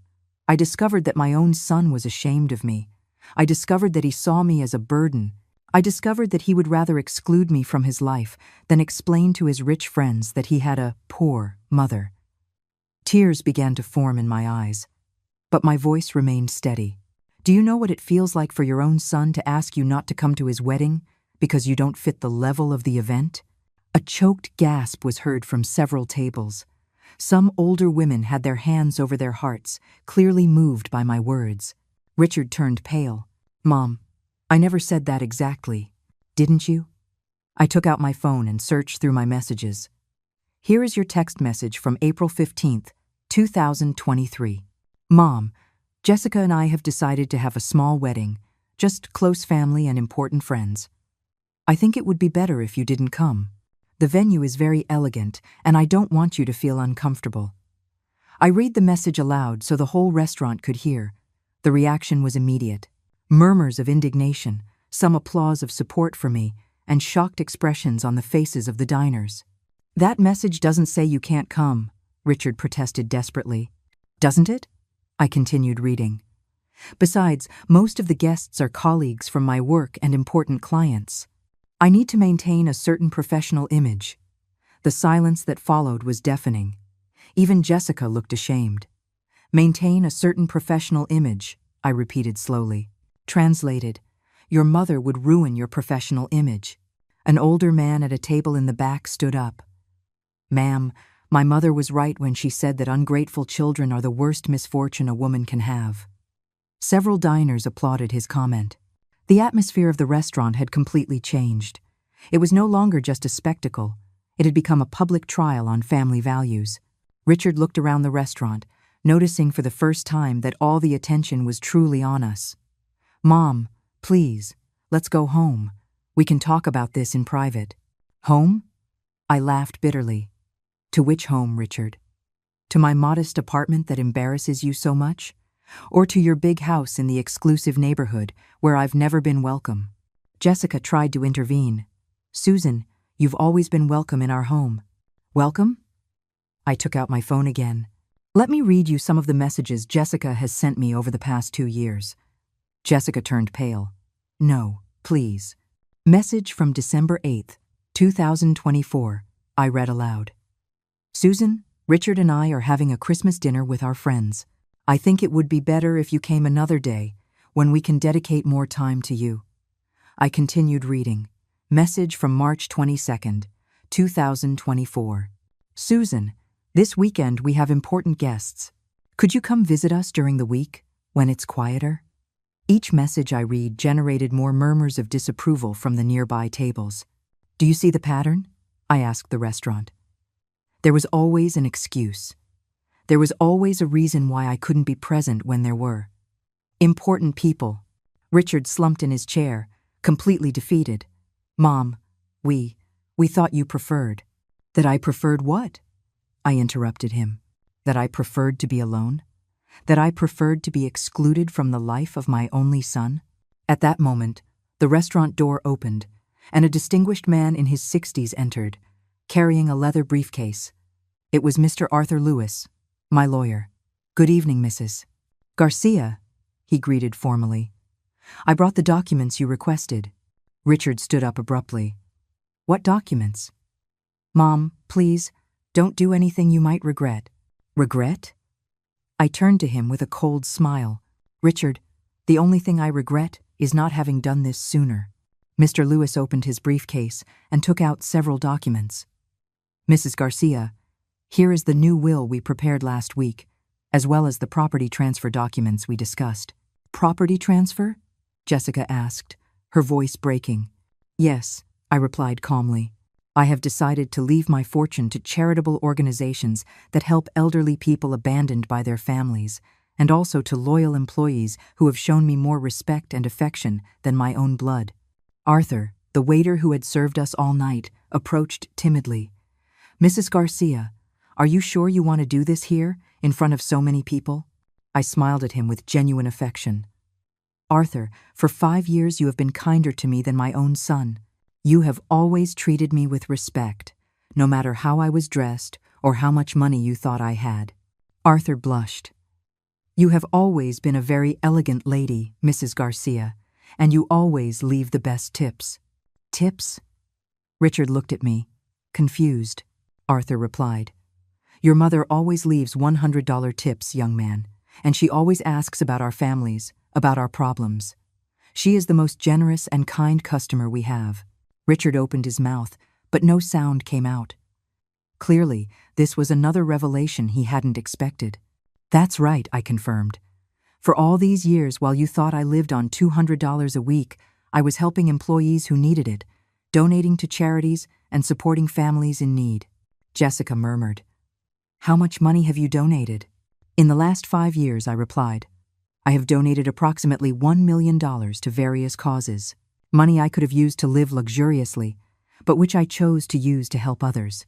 I discovered that my own son was ashamed of me. I discovered that he saw me as a burden. I discovered that he would rather exclude me from his life than explain to his rich friends that he had a poor mother. Tears began to form in my eyes, but my voice remained steady. "Do you know what it feels like for your own son to ask you not to come to his wedding because you don't fit the level of the event?" A choked gasp was heard from several tables. Some older women had their hands over their hearts, clearly moved by my words. Richard turned pale. "Mom, I never said that exactly, didn't you?" I took out my phone and searched through my messages. "Here is your text message from April 15th, 2023. Mom, Jessica and I have decided to have a small wedding, just close family and important friends. I think it would be better if you didn't come. The venue is very elegant, and I don't want you to feel uncomfortable." I read the message aloud so the whole restaurant could hear. The reaction was immediate. Murmurs of indignation, some applause of support for me, and shocked expressions on the faces of the diners. "That message doesn't say you can't come," Richard protested desperately. "Doesn't it?" I continued reading. "Besides, most of the guests are colleagues from my work and important clients. I need to maintain a certain professional image." The silence that followed was deafening. Even Jessica looked ashamed. "Maintain a certain professional image," I repeated slowly. Translated, "Your mother would ruin your professional image." An older man at a table in the back stood up. "Ma'am, my mother was right when she said that ungrateful children are the worst misfortune a woman can have." Several diners applauded his comment. The atmosphere of the restaurant had completely changed. It was no longer just a spectacle. It had become a public trial on family values. Richard looked around the restaurant, noticing for the first time that all the attention was truly on us. "Mom, please, let's go home. We can talk about this in private." "Home?" I laughed bitterly. "To which home, Richard? To my modest apartment that embarrasses you so much? Or to your big house in the exclusive neighborhood where I've never been welcome?" Jessica tried to intervene. "Susan, you've always been welcome in our home." "Welcome?" I took out my phone again. "Let me read you some of the messages Jessica has sent me over the past 2 years. Jessica turned pale. "No, please." Message from December 8th, 2024. I read aloud. "Susan, Richard and I are having a Christmas dinner with our friends. I think it would be better if you came another day, when we can dedicate more time to you." I continued reading. Message from March 22nd, 2024. "Susan, this weekend we have important guests. Could you come visit us during the week, when it's quieter?" Each message I read generated more murmurs of disapproval from the nearby tables. "Do you see the pattern?" I asked the restaurant. There was always an excuse. There was always a reason why I couldn't be present when there were. Important people. Richard slumped in his chair, completely defeated. "Mom, we thought you preferred." "That I preferred what?" I interrupted him. "That I preferred to be alone? That I preferred to be excluded from the life of my only son?" At that moment, the restaurant door opened, and a distinguished man in his 60s entered, carrying a leather briefcase. It was Mr. Arthur Lewis, my lawyer. "Good evening, Mrs. Garcia," he greeted formally. "I brought the documents you requested." Richard stood up abruptly. "What documents?" "Mom, please, don't do anything you might regret." "Regret?" I turned to him with a cold smile. "Richard, the only thing I regret is not having done this sooner." Mr. Lewis opened his briefcase and took out several documents. "Mrs. Garcia, here is the new will we prepared last week. as well as the property transfer documents we discussed. Property transfer? Jessica asked, her voice breaking. Yes, I replied calmly. I have decided to leave my fortune to charitable organizations that help elderly people abandoned by their families, and also to loyal employees who have shown me more respect and affection than my own blood. Arthur, the waiter who had served us all night, approached timidly. Mrs. Garcia, are you sure you want to do this here, in front of so many people? I smiled at him with genuine affection. Arthur, for 5 years you have been kinder to me than my own son. You have always treated me with respect, no matter how I was dressed or how much money you thought I had. Arthur blushed. You have always been a very elegant lady, Mrs. Garcia, and you always leave the best tips. Tips? Richard looked at me, confused. Arthur replied, Your mother always leaves $100 tips, young man, and she always asks about our families, about our problems. She is the most generous and kind customer we have. Richard opened his mouth, but no sound came out. Clearly, this was another revelation he hadn't expected. That's right, I confirmed. For all these years, while you thought I lived on $200 a week, I was helping employees who needed it, donating to charities and supporting families in need. Jessica murmured. How much money have you donated? In the last 5 years, I replied. I have donated approximately $1 million to various causes. Money I could have used to live luxuriously, but which I chose to use to help others.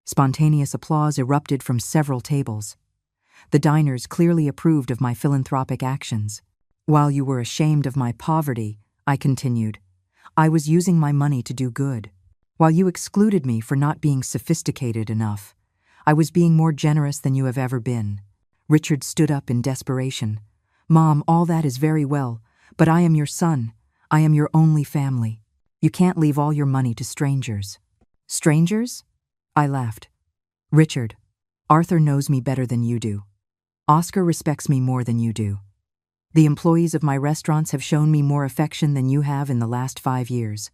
Spontaneous applause erupted from several tables. The diners clearly approved of my philanthropic actions. While you were ashamed of my poverty, I continued, I was using my money to do good. While you excluded me for not being sophisticated enough, I was being more generous than you have ever been. Richard stood up in desperation. Mom, all that is very well, but I am your son. I am your only family. You can't leave all your money to strangers. Strangers? I laughed. Richard, Arthur knows me better than you do. Oscar respects me more than you do. The employees of my restaurants have shown me more affection than you have in the last 5 years.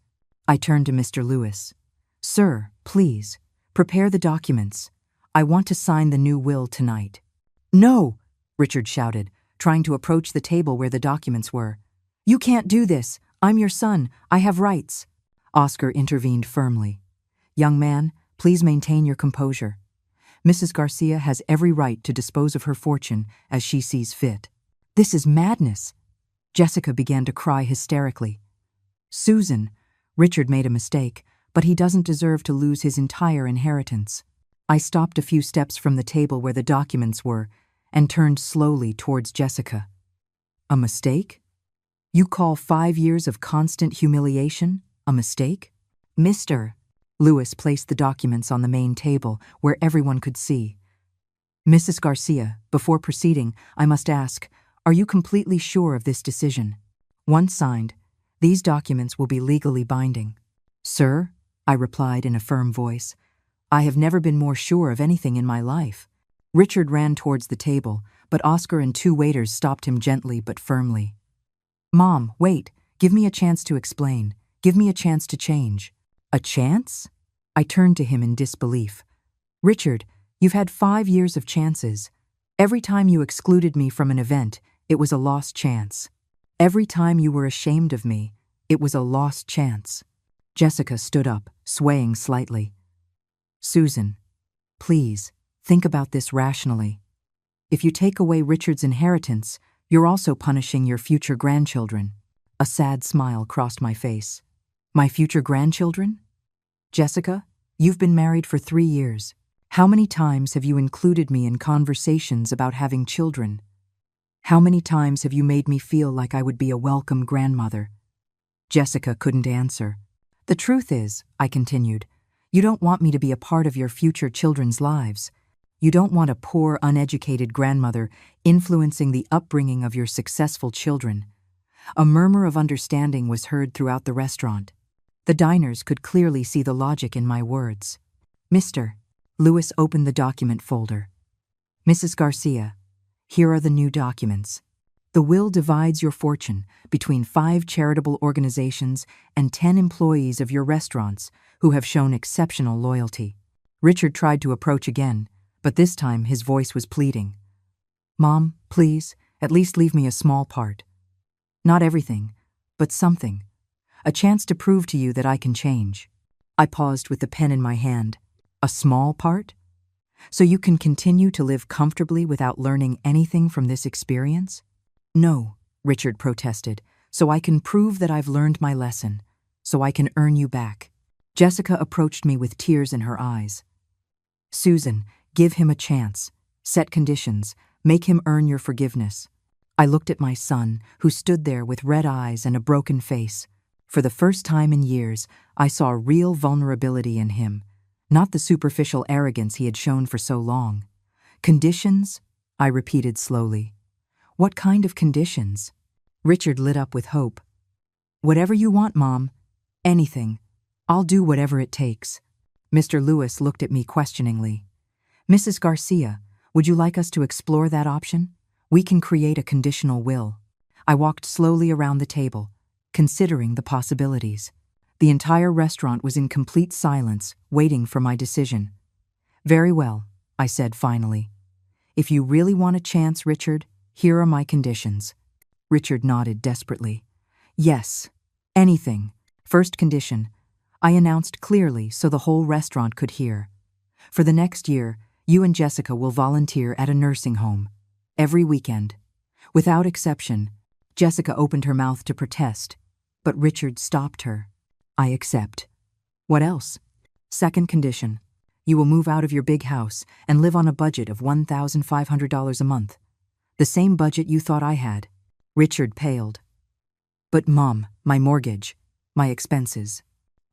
I turned to Mr. Lewis. Sir, please, prepare the documents. I want to sign the new will tonight. No, Richard shouted, trying to approach the table where the documents were. You can't do this. I'm your son. I have rights. Oscar intervened firmly. Young man, please maintain your composure. Mrs. Garcia has every right to dispose of her fortune as she sees fit. This is madness. Jessica began to cry hysterically. Susan, Richard made a mistake, but he doesn't deserve to lose his entire inheritance. I stopped a few steps from the table where the documents were and turned slowly towards Jessica. A mistake? You call 5 years of constant humiliation a mistake? Mr. Lewis placed the documents on the main table where everyone could see. Mrs. Garcia, before proceeding, I must ask, are you completely sure of this decision? Once signed, these documents will be legally binding. Sir, I replied in a firm voice, I have never been more sure of anything in my life. Richard ran towards the table, but Oscar and 2 waiters stopped him gently but firmly. Mom, wait, give me a chance to explain. Give me a chance to change. A chance? I turned to him in disbelief. Richard, you've had 5 years of chances. Every time you excluded me from an event, it was a lost chance. Every time you were ashamed of me, it was a lost chance. Jessica stood up, swaying slightly. Susan, please, think about this rationally. If you take away Richard's inheritance, you're also punishing your future grandchildren. A sad smile crossed my face. My future grandchildren? Jessica, you've been married for 3 years. How many times have you included me in conversations about having children? How many times have you made me feel like I would be a welcome grandmother? Jessica couldn't answer. The truth is, I continued, you don't want me to be a part of your future children's lives. You don't want a poor, uneducated grandmother influencing the upbringing of your successful children. A murmur of understanding was heard throughout the restaurant. The diners could clearly see the logic in my words. Mr. Lewis opened the document folder. Mrs. Garcia, here are the new documents. The will divides your fortune between 5 charitable organizations and 10 employees of your restaurants who have shown exceptional loyalty. Richard tried to approach again, but this time his voice was pleading. Mom, please, at least leave me a small part. Not everything, but something. A chance to prove to you that I can change. I paused with the pen in my hand. A small part? So you can continue to live comfortably without learning anything from this experience? No, Richard protested, so I can prove that I've learned my lesson, so I can earn you back. Jessica approached me with tears in her eyes. Susan, give him a chance. Set conditions. Make him earn your forgiveness. I looked at my son, who stood there with red eyes and a broken face. For the first time in years, I saw real vulnerability in him, not the superficial arrogance he had shown for so long. Conditions? I repeated slowly. What kind of conditions? Richard lit up with hope. Whatever you want, Mom. Anything. I'll do whatever it takes. Mr. Lewis looked at me questioningly. Mrs. Garcia, would you like us to explore that option? We can create a conditional will. I walked slowly around the table, considering the possibilities. The entire restaurant was in complete silence, waiting for my decision. Very well, I said finally. If you really want a chance, Richard, here are my conditions. Richard nodded desperately. Yes, anything. First condition, I announced clearly so the whole restaurant could hear. For the next year, you and Jessica will volunteer at a nursing home. Every weekend. Without exception, Jessica opened her mouth to protest, but Richard stopped her. I accept. What else? Second condition, you will move out of your big house and live on a budget of $1,500 a month. The same budget you thought I had. Richard paled. But Mom, my mortgage, my expenses.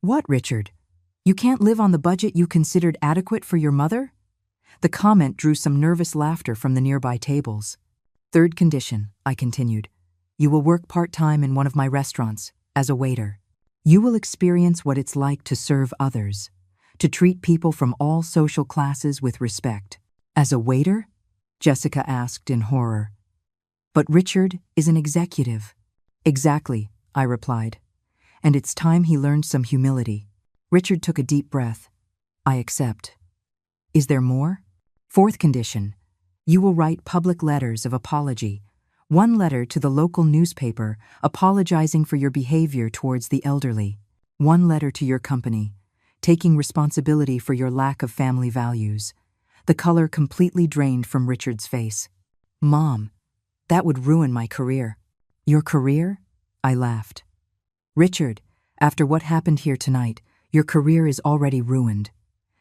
What, Richard? You can't live on the budget you considered adequate for your mother? The comment drew some nervous laughter from the nearby tables. Third condition, I continued. You will work part-time in one of my restaurants, as a waiter. You will experience what it's like to serve others, to treat people from all social classes with respect. As a waiter? Jessica asked in horror. But Richard is an executive. Exactly, I replied. And it's time he learned some humility. Richard took a deep breath. I accept. Is there more? Fourth condition, you will write public letters of apology. One letter to the local newspaper apologizing for your behavior towards the elderly. One letter to your company, taking responsibility for your lack of family values. The color completely drained from Richard's face. Mom, that would ruin my career. Your career? I laughed. Richard, after what happened here tonight, your career is already ruined.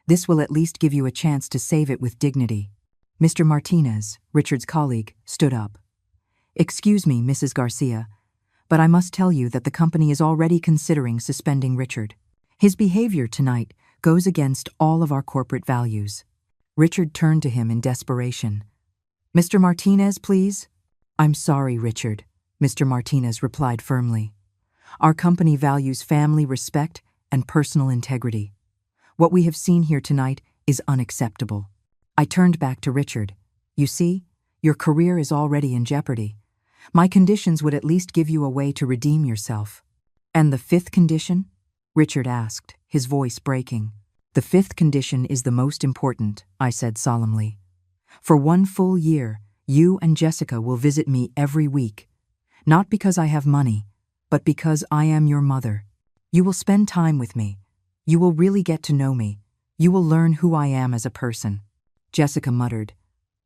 This will at least give you a chance to save it with dignity. Mr. Martinez, Richard's colleague, stood up. Excuse me, Mrs. Garcia, but I must tell you that the company is already considering suspending Richard. His behavior tonight goes against all of our corporate values. Richard turned to him in desperation. Mr. Martinez, please? I'm sorry, Richard, Mr. Martinez replied firmly. Our company values family respect and personal integrity. What we have seen here tonight is unacceptable. I turned back to Richard. You see, your career is already in jeopardy. My conditions would at least give you a way to redeem yourself. And the fifth condition? Richard asked, his voice breaking. The fifth condition is the most important, I said solemnly. For 1 full year, you and Jessica will visit me every week. Not because I have money, but because I am your mother. You will spend time with me. You will really get to know me. You will learn who I am as a person. Jessica muttered.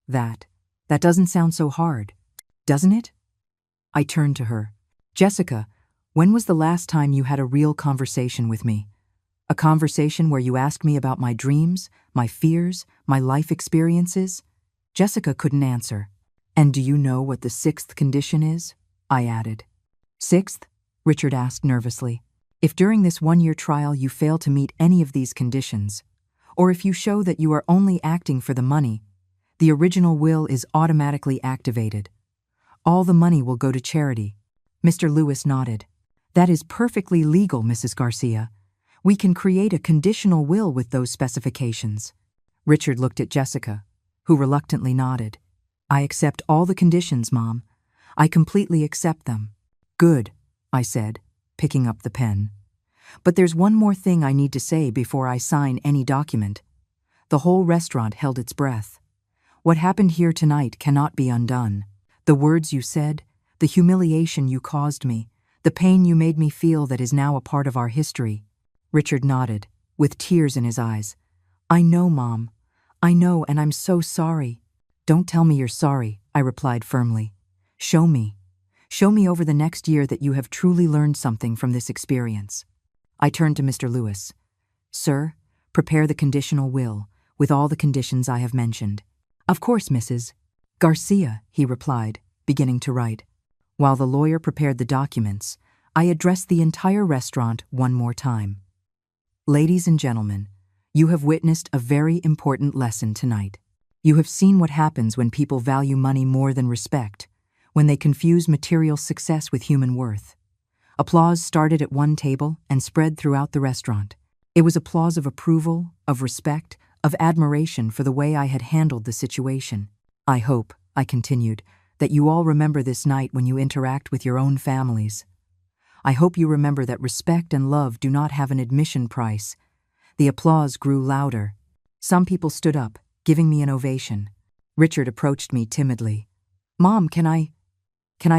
That doesn't sound so hard, doesn't it? I turned to her. Jessica, when was the last time you had a real conversation with me? A conversation where you asked me about my dreams, my fears, my life experiences? Jessica couldn't answer. And do you know what the sixth condition is? I added. Sixth? Richard asked nervously. If during this 1-year trial you fail to meet any of these conditions, or if you show that you are only acting for the money, the original will is automatically activated. All the money will go to charity. Mr. Lewis nodded. That is perfectly legal, Mrs. Garcia. We can create a conditional will with those specifications. Richard looked at Jessica, who reluctantly nodded. I accept all the conditions, Mom. I completely accept them. Good, I said, picking up the pen. But there's one more thing I need to say before I sign any document. The whole restaurant held its breath. What happened here tonight cannot be undone. The words you said, the humiliation you caused me, the pain you made me feel that is now a part of our history." Richard nodded, with tears in his eyes. "I know, Mom. I know, and I'm so sorry." "Don't tell me you're sorry," I replied firmly. "Show me. Show me over the next year that you have truly learned something from this experience." I turned to Mr. Lewis. "Sir, prepare the conditional will, with all the conditions I have mentioned." "Of course, Mrs. Garcia," he replied, beginning to write. While the lawyer prepared the documents, I addressed the entire restaurant one more time. "Ladies and gentlemen, you have witnessed a very important lesson tonight. You have seen what happens when people value money more than respect, when they confuse material success with human worth." Applause started at one table and spread throughout the restaurant. It was applause of approval, of respect, of admiration for the way I had handled the situation. "I hope," I continued, "that you all remember this night when you interact with your own families. I hope you remember that respect and love do not have an admission price." The applause grew louder. Some people stood up, giving me an ovation. Richard approached me timidly. "Mom, can I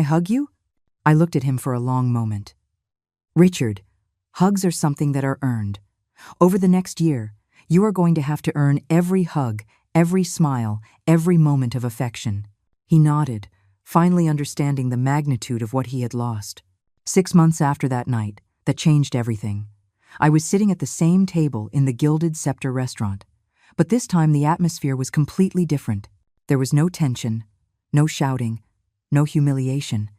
hug you?" I looked at him for a long moment. "Richard, hugs are something that are earned. Over the next year, you are going to have to earn every hug, every smile, every moment of affection." He nodded, finally understanding the magnitude of what he had lost. 6 months after that night, that changed everything. I was sitting at the same table in the Gilded Scepter restaurant, but this time the atmosphere was completely different. There was no tension, no shouting, no humiliation.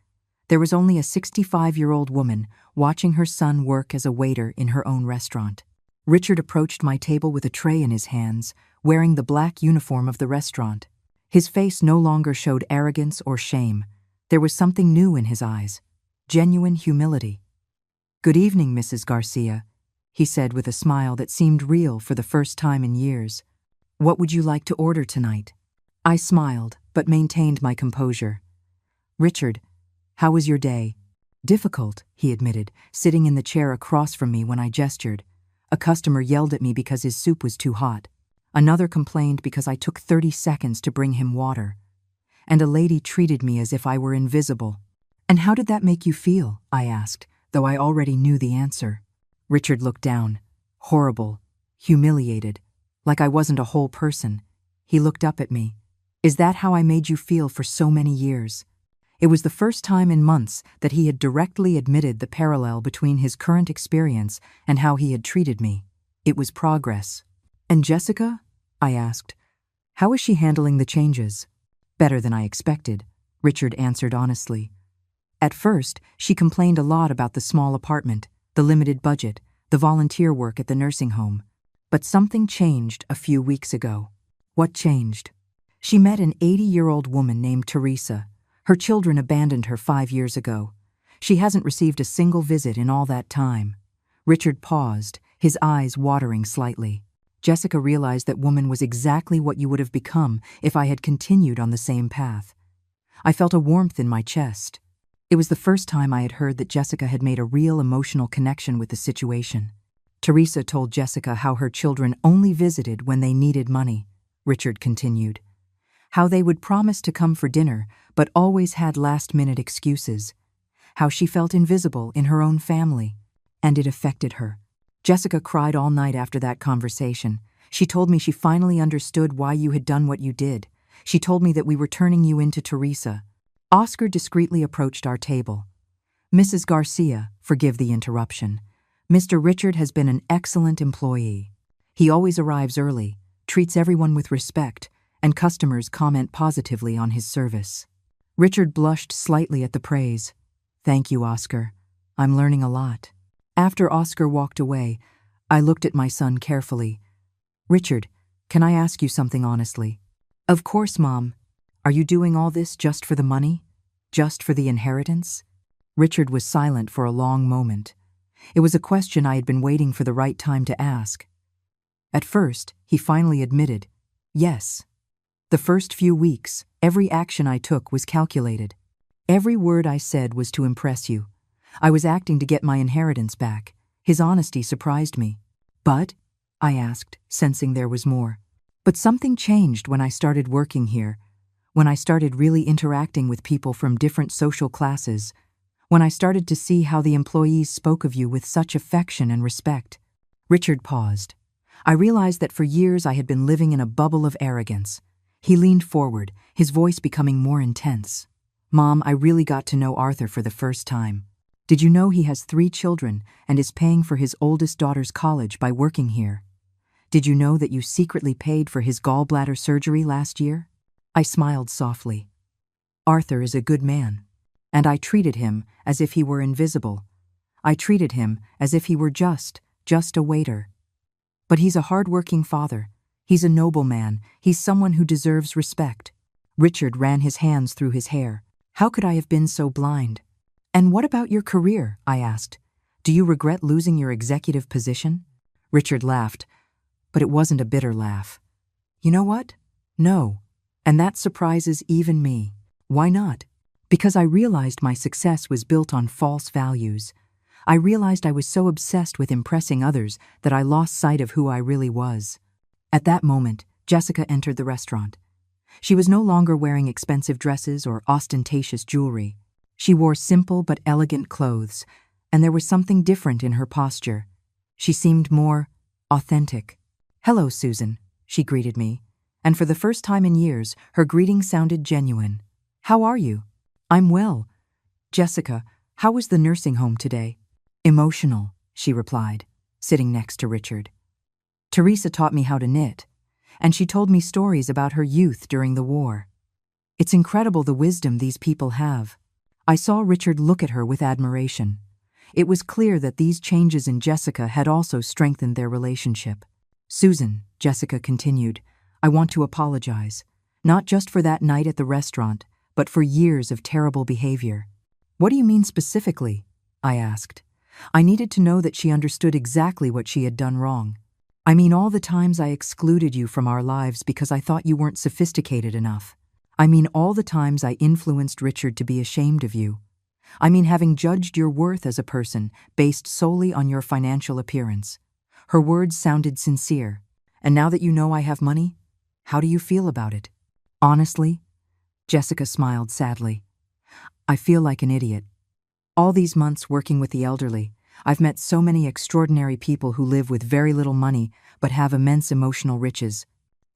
There was only a 65-year-old woman watching her son work as a waiter in her own restaurant. Richard approached my table with a tray in his hands, wearing the black uniform of the restaurant. His face no longer showed arrogance or shame. There was something new in his eyes, genuine humility. "Good evening, Mrs. Garcia," he said with a smile that seemed real for the first time in years. "What would you like to order tonight?" I smiled, but maintained my composure. "Richard, how was your day?" "Difficult," he admitted, sitting in the chair across from me when I gestured. A customer yelled at me because his soup was too hot. Another complained because I took 30 seconds to bring him water. And a lady treated me as if I were invisible. "And how did that make you feel?" I asked, though I already knew the answer. Richard looked down, horrible, humiliated, like I wasn't a whole person. He looked up at me. "Is that how I made you feel for so many years?" It was the first time in months that he had directly admitted the parallel between his current experience and how he had treated me. It was progress. "And Jessica?" I asked. "How is she handling the changes?" "Better than I expected," Richard answered honestly. "At first, she complained a lot about the small apartment, the limited budget, the volunteer work at the nursing home. But something changed a few weeks ago." "What changed?" "She met an 80-year-old woman named Teresa. Her children abandoned her 5 years ago. She hasn't received a single visit in all that time." Richard paused, his eyes watering slightly. Jessica realized that woman was exactly what you would have become if I had continued on the same path. I felt a warmth in my chest. It was the first time I had heard that Jessica had made a real emotional connection with the situation. "Teresa told Jessica how her children only visited when they needed money," Richard continued. "How they would promise to come for dinner, but always had last-minute excuses. How she felt invisible in her own family. And it affected her. Jessica cried all night after that conversation. She told me she finally understood why you had done what you did. She told me that we were turning you into Teresa." Oscar discreetly approached our table. "Mrs. Garcia, forgive the interruption. Mr. Richard has been an excellent employee. He always arrives early, treats everyone with respect, and customers comment positively on his service." Richard blushed slightly at the praise. "Thank you, Oscar. I'm learning a lot." After Oscar walked away, I looked at my son carefully. "Richard, can I ask you something honestly?" "Of course, Mom. Are you doing all this just for the money? Just for the inheritance?" Richard was silent for a long moment. It was a question I had been waiting for the right time to ask. At first, he finally admitted, "Yes." The first few weeks, every action I took was calculated. Every word I said was to impress you. I was acting to get my inheritance back. His honesty surprised me. "But?" I asked, sensing there was more. But something changed when I started working here, when I started really interacting with people from different social classes, when I started to see how the employees spoke of you with such affection and respect. Richard paused. I realized that for years I had been living in a bubble of arrogance. He leaned forward, his voice becoming more intense. Mom, I really got to know Arthur for the first time. Did you know he has 3 children and is paying for his oldest daughter's college by working here? Did you know that you secretly paid for his gallbladder surgery last year? I smiled softly. Arthur is a good man, and I treated him as if he were invisible. I treated him as if he were just a waiter. But he's a hard-working father. He's a noble man. He's someone who deserves respect. Richard ran his hands through his hair. How could I have been so blind? And what about your career? I asked. Do you regret losing your executive position? Richard laughed, but it wasn't a bitter laugh. You know what? No. And that surprises even me. Why not? Because I realized my success was built on false values. I realized I was so obsessed with impressing others that I lost sight of who I really was. At that moment, Jessica entered the restaurant. She was no longer wearing expensive dresses or ostentatious jewelry. She wore simple but elegant clothes, and there was something different in her posture. She seemed more authentic. Hello, Susan, she greeted me, and for the first time in years, her greeting sounded genuine. How are you? I'm well. Jessica, how was the nursing home today? Emotional, she replied, sitting next to Richard. Teresa taught me how to knit, and she told me stories about her youth during the war. It's incredible the wisdom these people have. I saw Richard look at her with admiration. It was clear that these changes in Jessica had also strengthened their relationship. Susan, Jessica continued, I want to apologize, not just for that night at the restaurant, but for years of terrible behavior. What do you mean specifically? I asked. I needed to know that she understood exactly what she had done wrong. I mean all the times I excluded you from our lives because I thought you weren't sophisticated enough. I mean all the times I influenced Richard to be ashamed of you. I mean having judged your worth as a person based solely on your financial appearance. Her words sounded sincere. And now that you know I have money, how do you feel about it? Honestly, Jessica smiled sadly. I feel like an idiot. All these months working with the elderly, I've met so many extraordinary people who live with very little money but have immense emotional riches.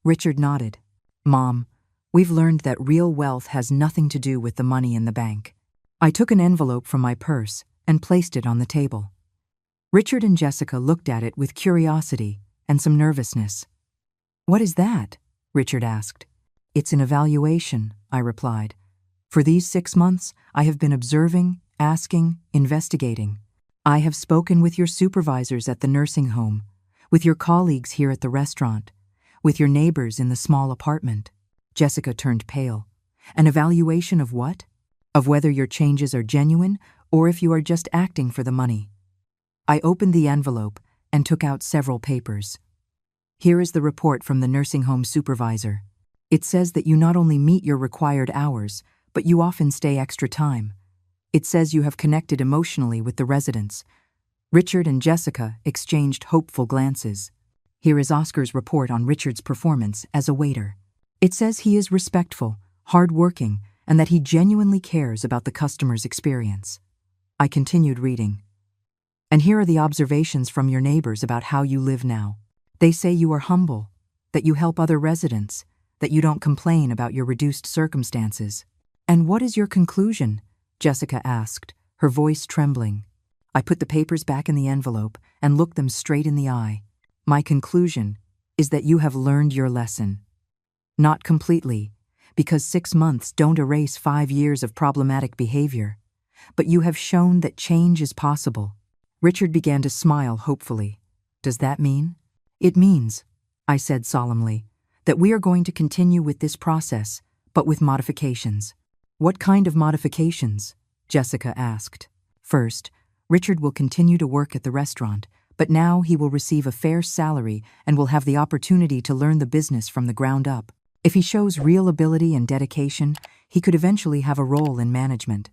Richard nodded. Mom, we've learned that real wealth has nothing to do with the money in the bank. I took an envelope from my purse and placed it on the table. Richard and Jessica looked at it with curiosity and some nervousness. What is that? Richard asked. It's an evaluation, I replied. For these 6 months, I have been observing, asking, investigating. I have spoken with your supervisors at the nursing home, with your colleagues here at the restaurant, with your neighbors in the small apartment. Jessica turned pale. An evaluation of what? Of whether your changes are genuine or if you are just acting for the money. I opened the envelope and took out several papers. Here is the report from the nursing home supervisor. It says that you not only meet your required hours, but you often stay extra time. It says you have connected emotionally with the residents. Richard and Jessica exchanged hopeful glances. Here is Oscar's report on Richard's performance as a waiter. It says he is respectful, hard-working, and that he genuinely cares about the customer's experience. I continued reading. And here are the observations from your neighbors about how you live now. They say you are humble, that you help other residents, that you don't complain about your reduced circumstances. And what is your conclusion? Jessica asked, her voice trembling. I put the papers back in the envelope and looked them straight in the eye. My conclusion is that you have learned your lesson. Not completely, because 6 months don't erase 5 years of problematic behavior, but you have shown that change is possible. Richard began to smile hopefully. Does that mean? It means, I said solemnly, that we are going to continue with this process, but with modifications. What kind of modifications? Jessica asked. First, Richard will continue to work at the restaurant, but now he will receive a fair salary and will have the opportunity to learn the business from the ground up. If he shows real ability and dedication, he could eventually have a role in management.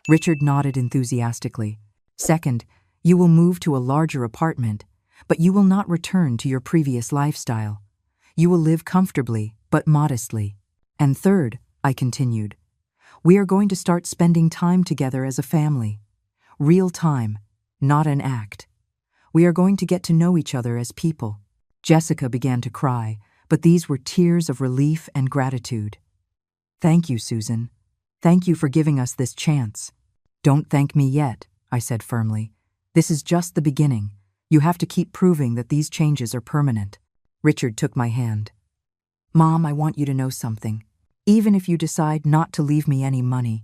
Richard nodded enthusiastically. Second, you will move to a larger apartment, but you will not return to your previous lifestyle. You will live comfortably, but modestly. And third, I continued, we are going to start spending time together as a family. Real time, not an act. We are going to get to know each other as people. Jessica began to cry, but these were tears of relief and gratitude. Thank you, Susan. Thank you for giving us this chance. Don't thank me yet, I said firmly. This is just the beginning. You have to keep proving that these changes are permanent. Richard took my hand. Mom, I want you to know something. Even if you decide not to leave me any money,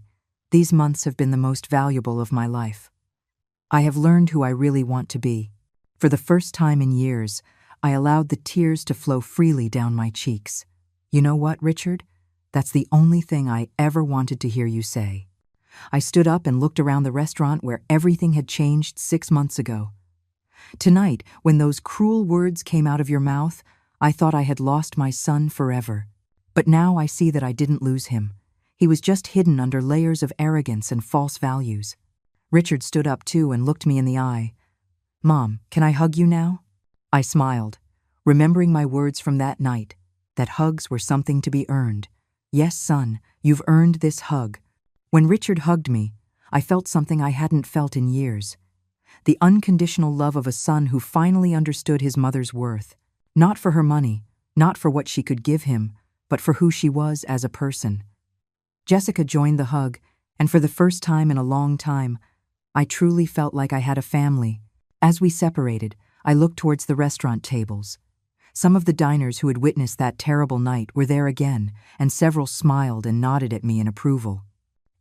these months have been the most valuable of my life. I have learned who I really want to be. For the first time in years, I allowed the tears to flow freely down my cheeks. You know what, Richard? That's the only thing I ever wanted to hear you say. I stood up and looked around the restaurant where everything had changed 6 months ago. Tonight, when those cruel words came out of your mouth, I thought I had lost my son forever. But now I see that I didn't lose him. He was just hidden under layers of arrogance and false values. Richard stood up too and looked me in the eye. Mom, can I hug you now? I smiled, remembering my words from that night, that hugs were something to be earned. Yes, son, you've earned this hug. When Richard hugged me, I felt something I hadn't felt in years. The unconditional love of a son who finally understood his mother's worth. Not for her money, not for what she could give him, but for who she was as a person. Jessica joined the hug, and for the first time in a long time, I truly felt like I had a family. As we separated, I looked towards the restaurant tables. Some of the diners who had witnessed that terrible night were there again, and several smiled and nodded at me in approval.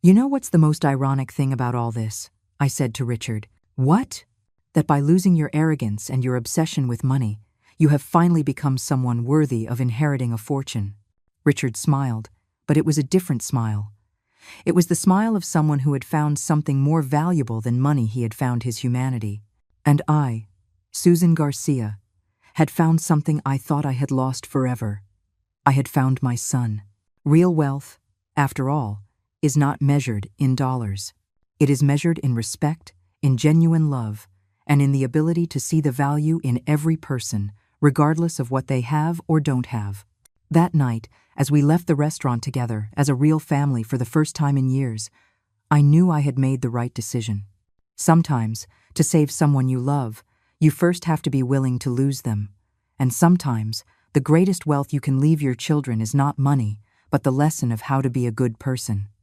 You know what's the most ironic thing about all this? I said to Richard. What? That by losing your arrogance and your obsession with money, you have finally become someone worthy of inheriting a fortune. Richard smiled, but it was a different smile. It was the smile of someone who had found something more valuable than money. He had found his humanity. And I, Susan Garcia, had found something I thought I had lost forever. I had found my son. Real wealth, after all, is not measured in dollars. It is measured in respect, in genuine love, and in the ability to see the value in every person, regardless of what they have or don't have. That night, as we left the restaurant together as a real family for the first time in years, I knew I had made the right decision. Sometimes, to save someone you love, you first have to be willing to lose them. And sometimes, the greatest wealth you can leave your children is not money, but the lesson of how to be a good person.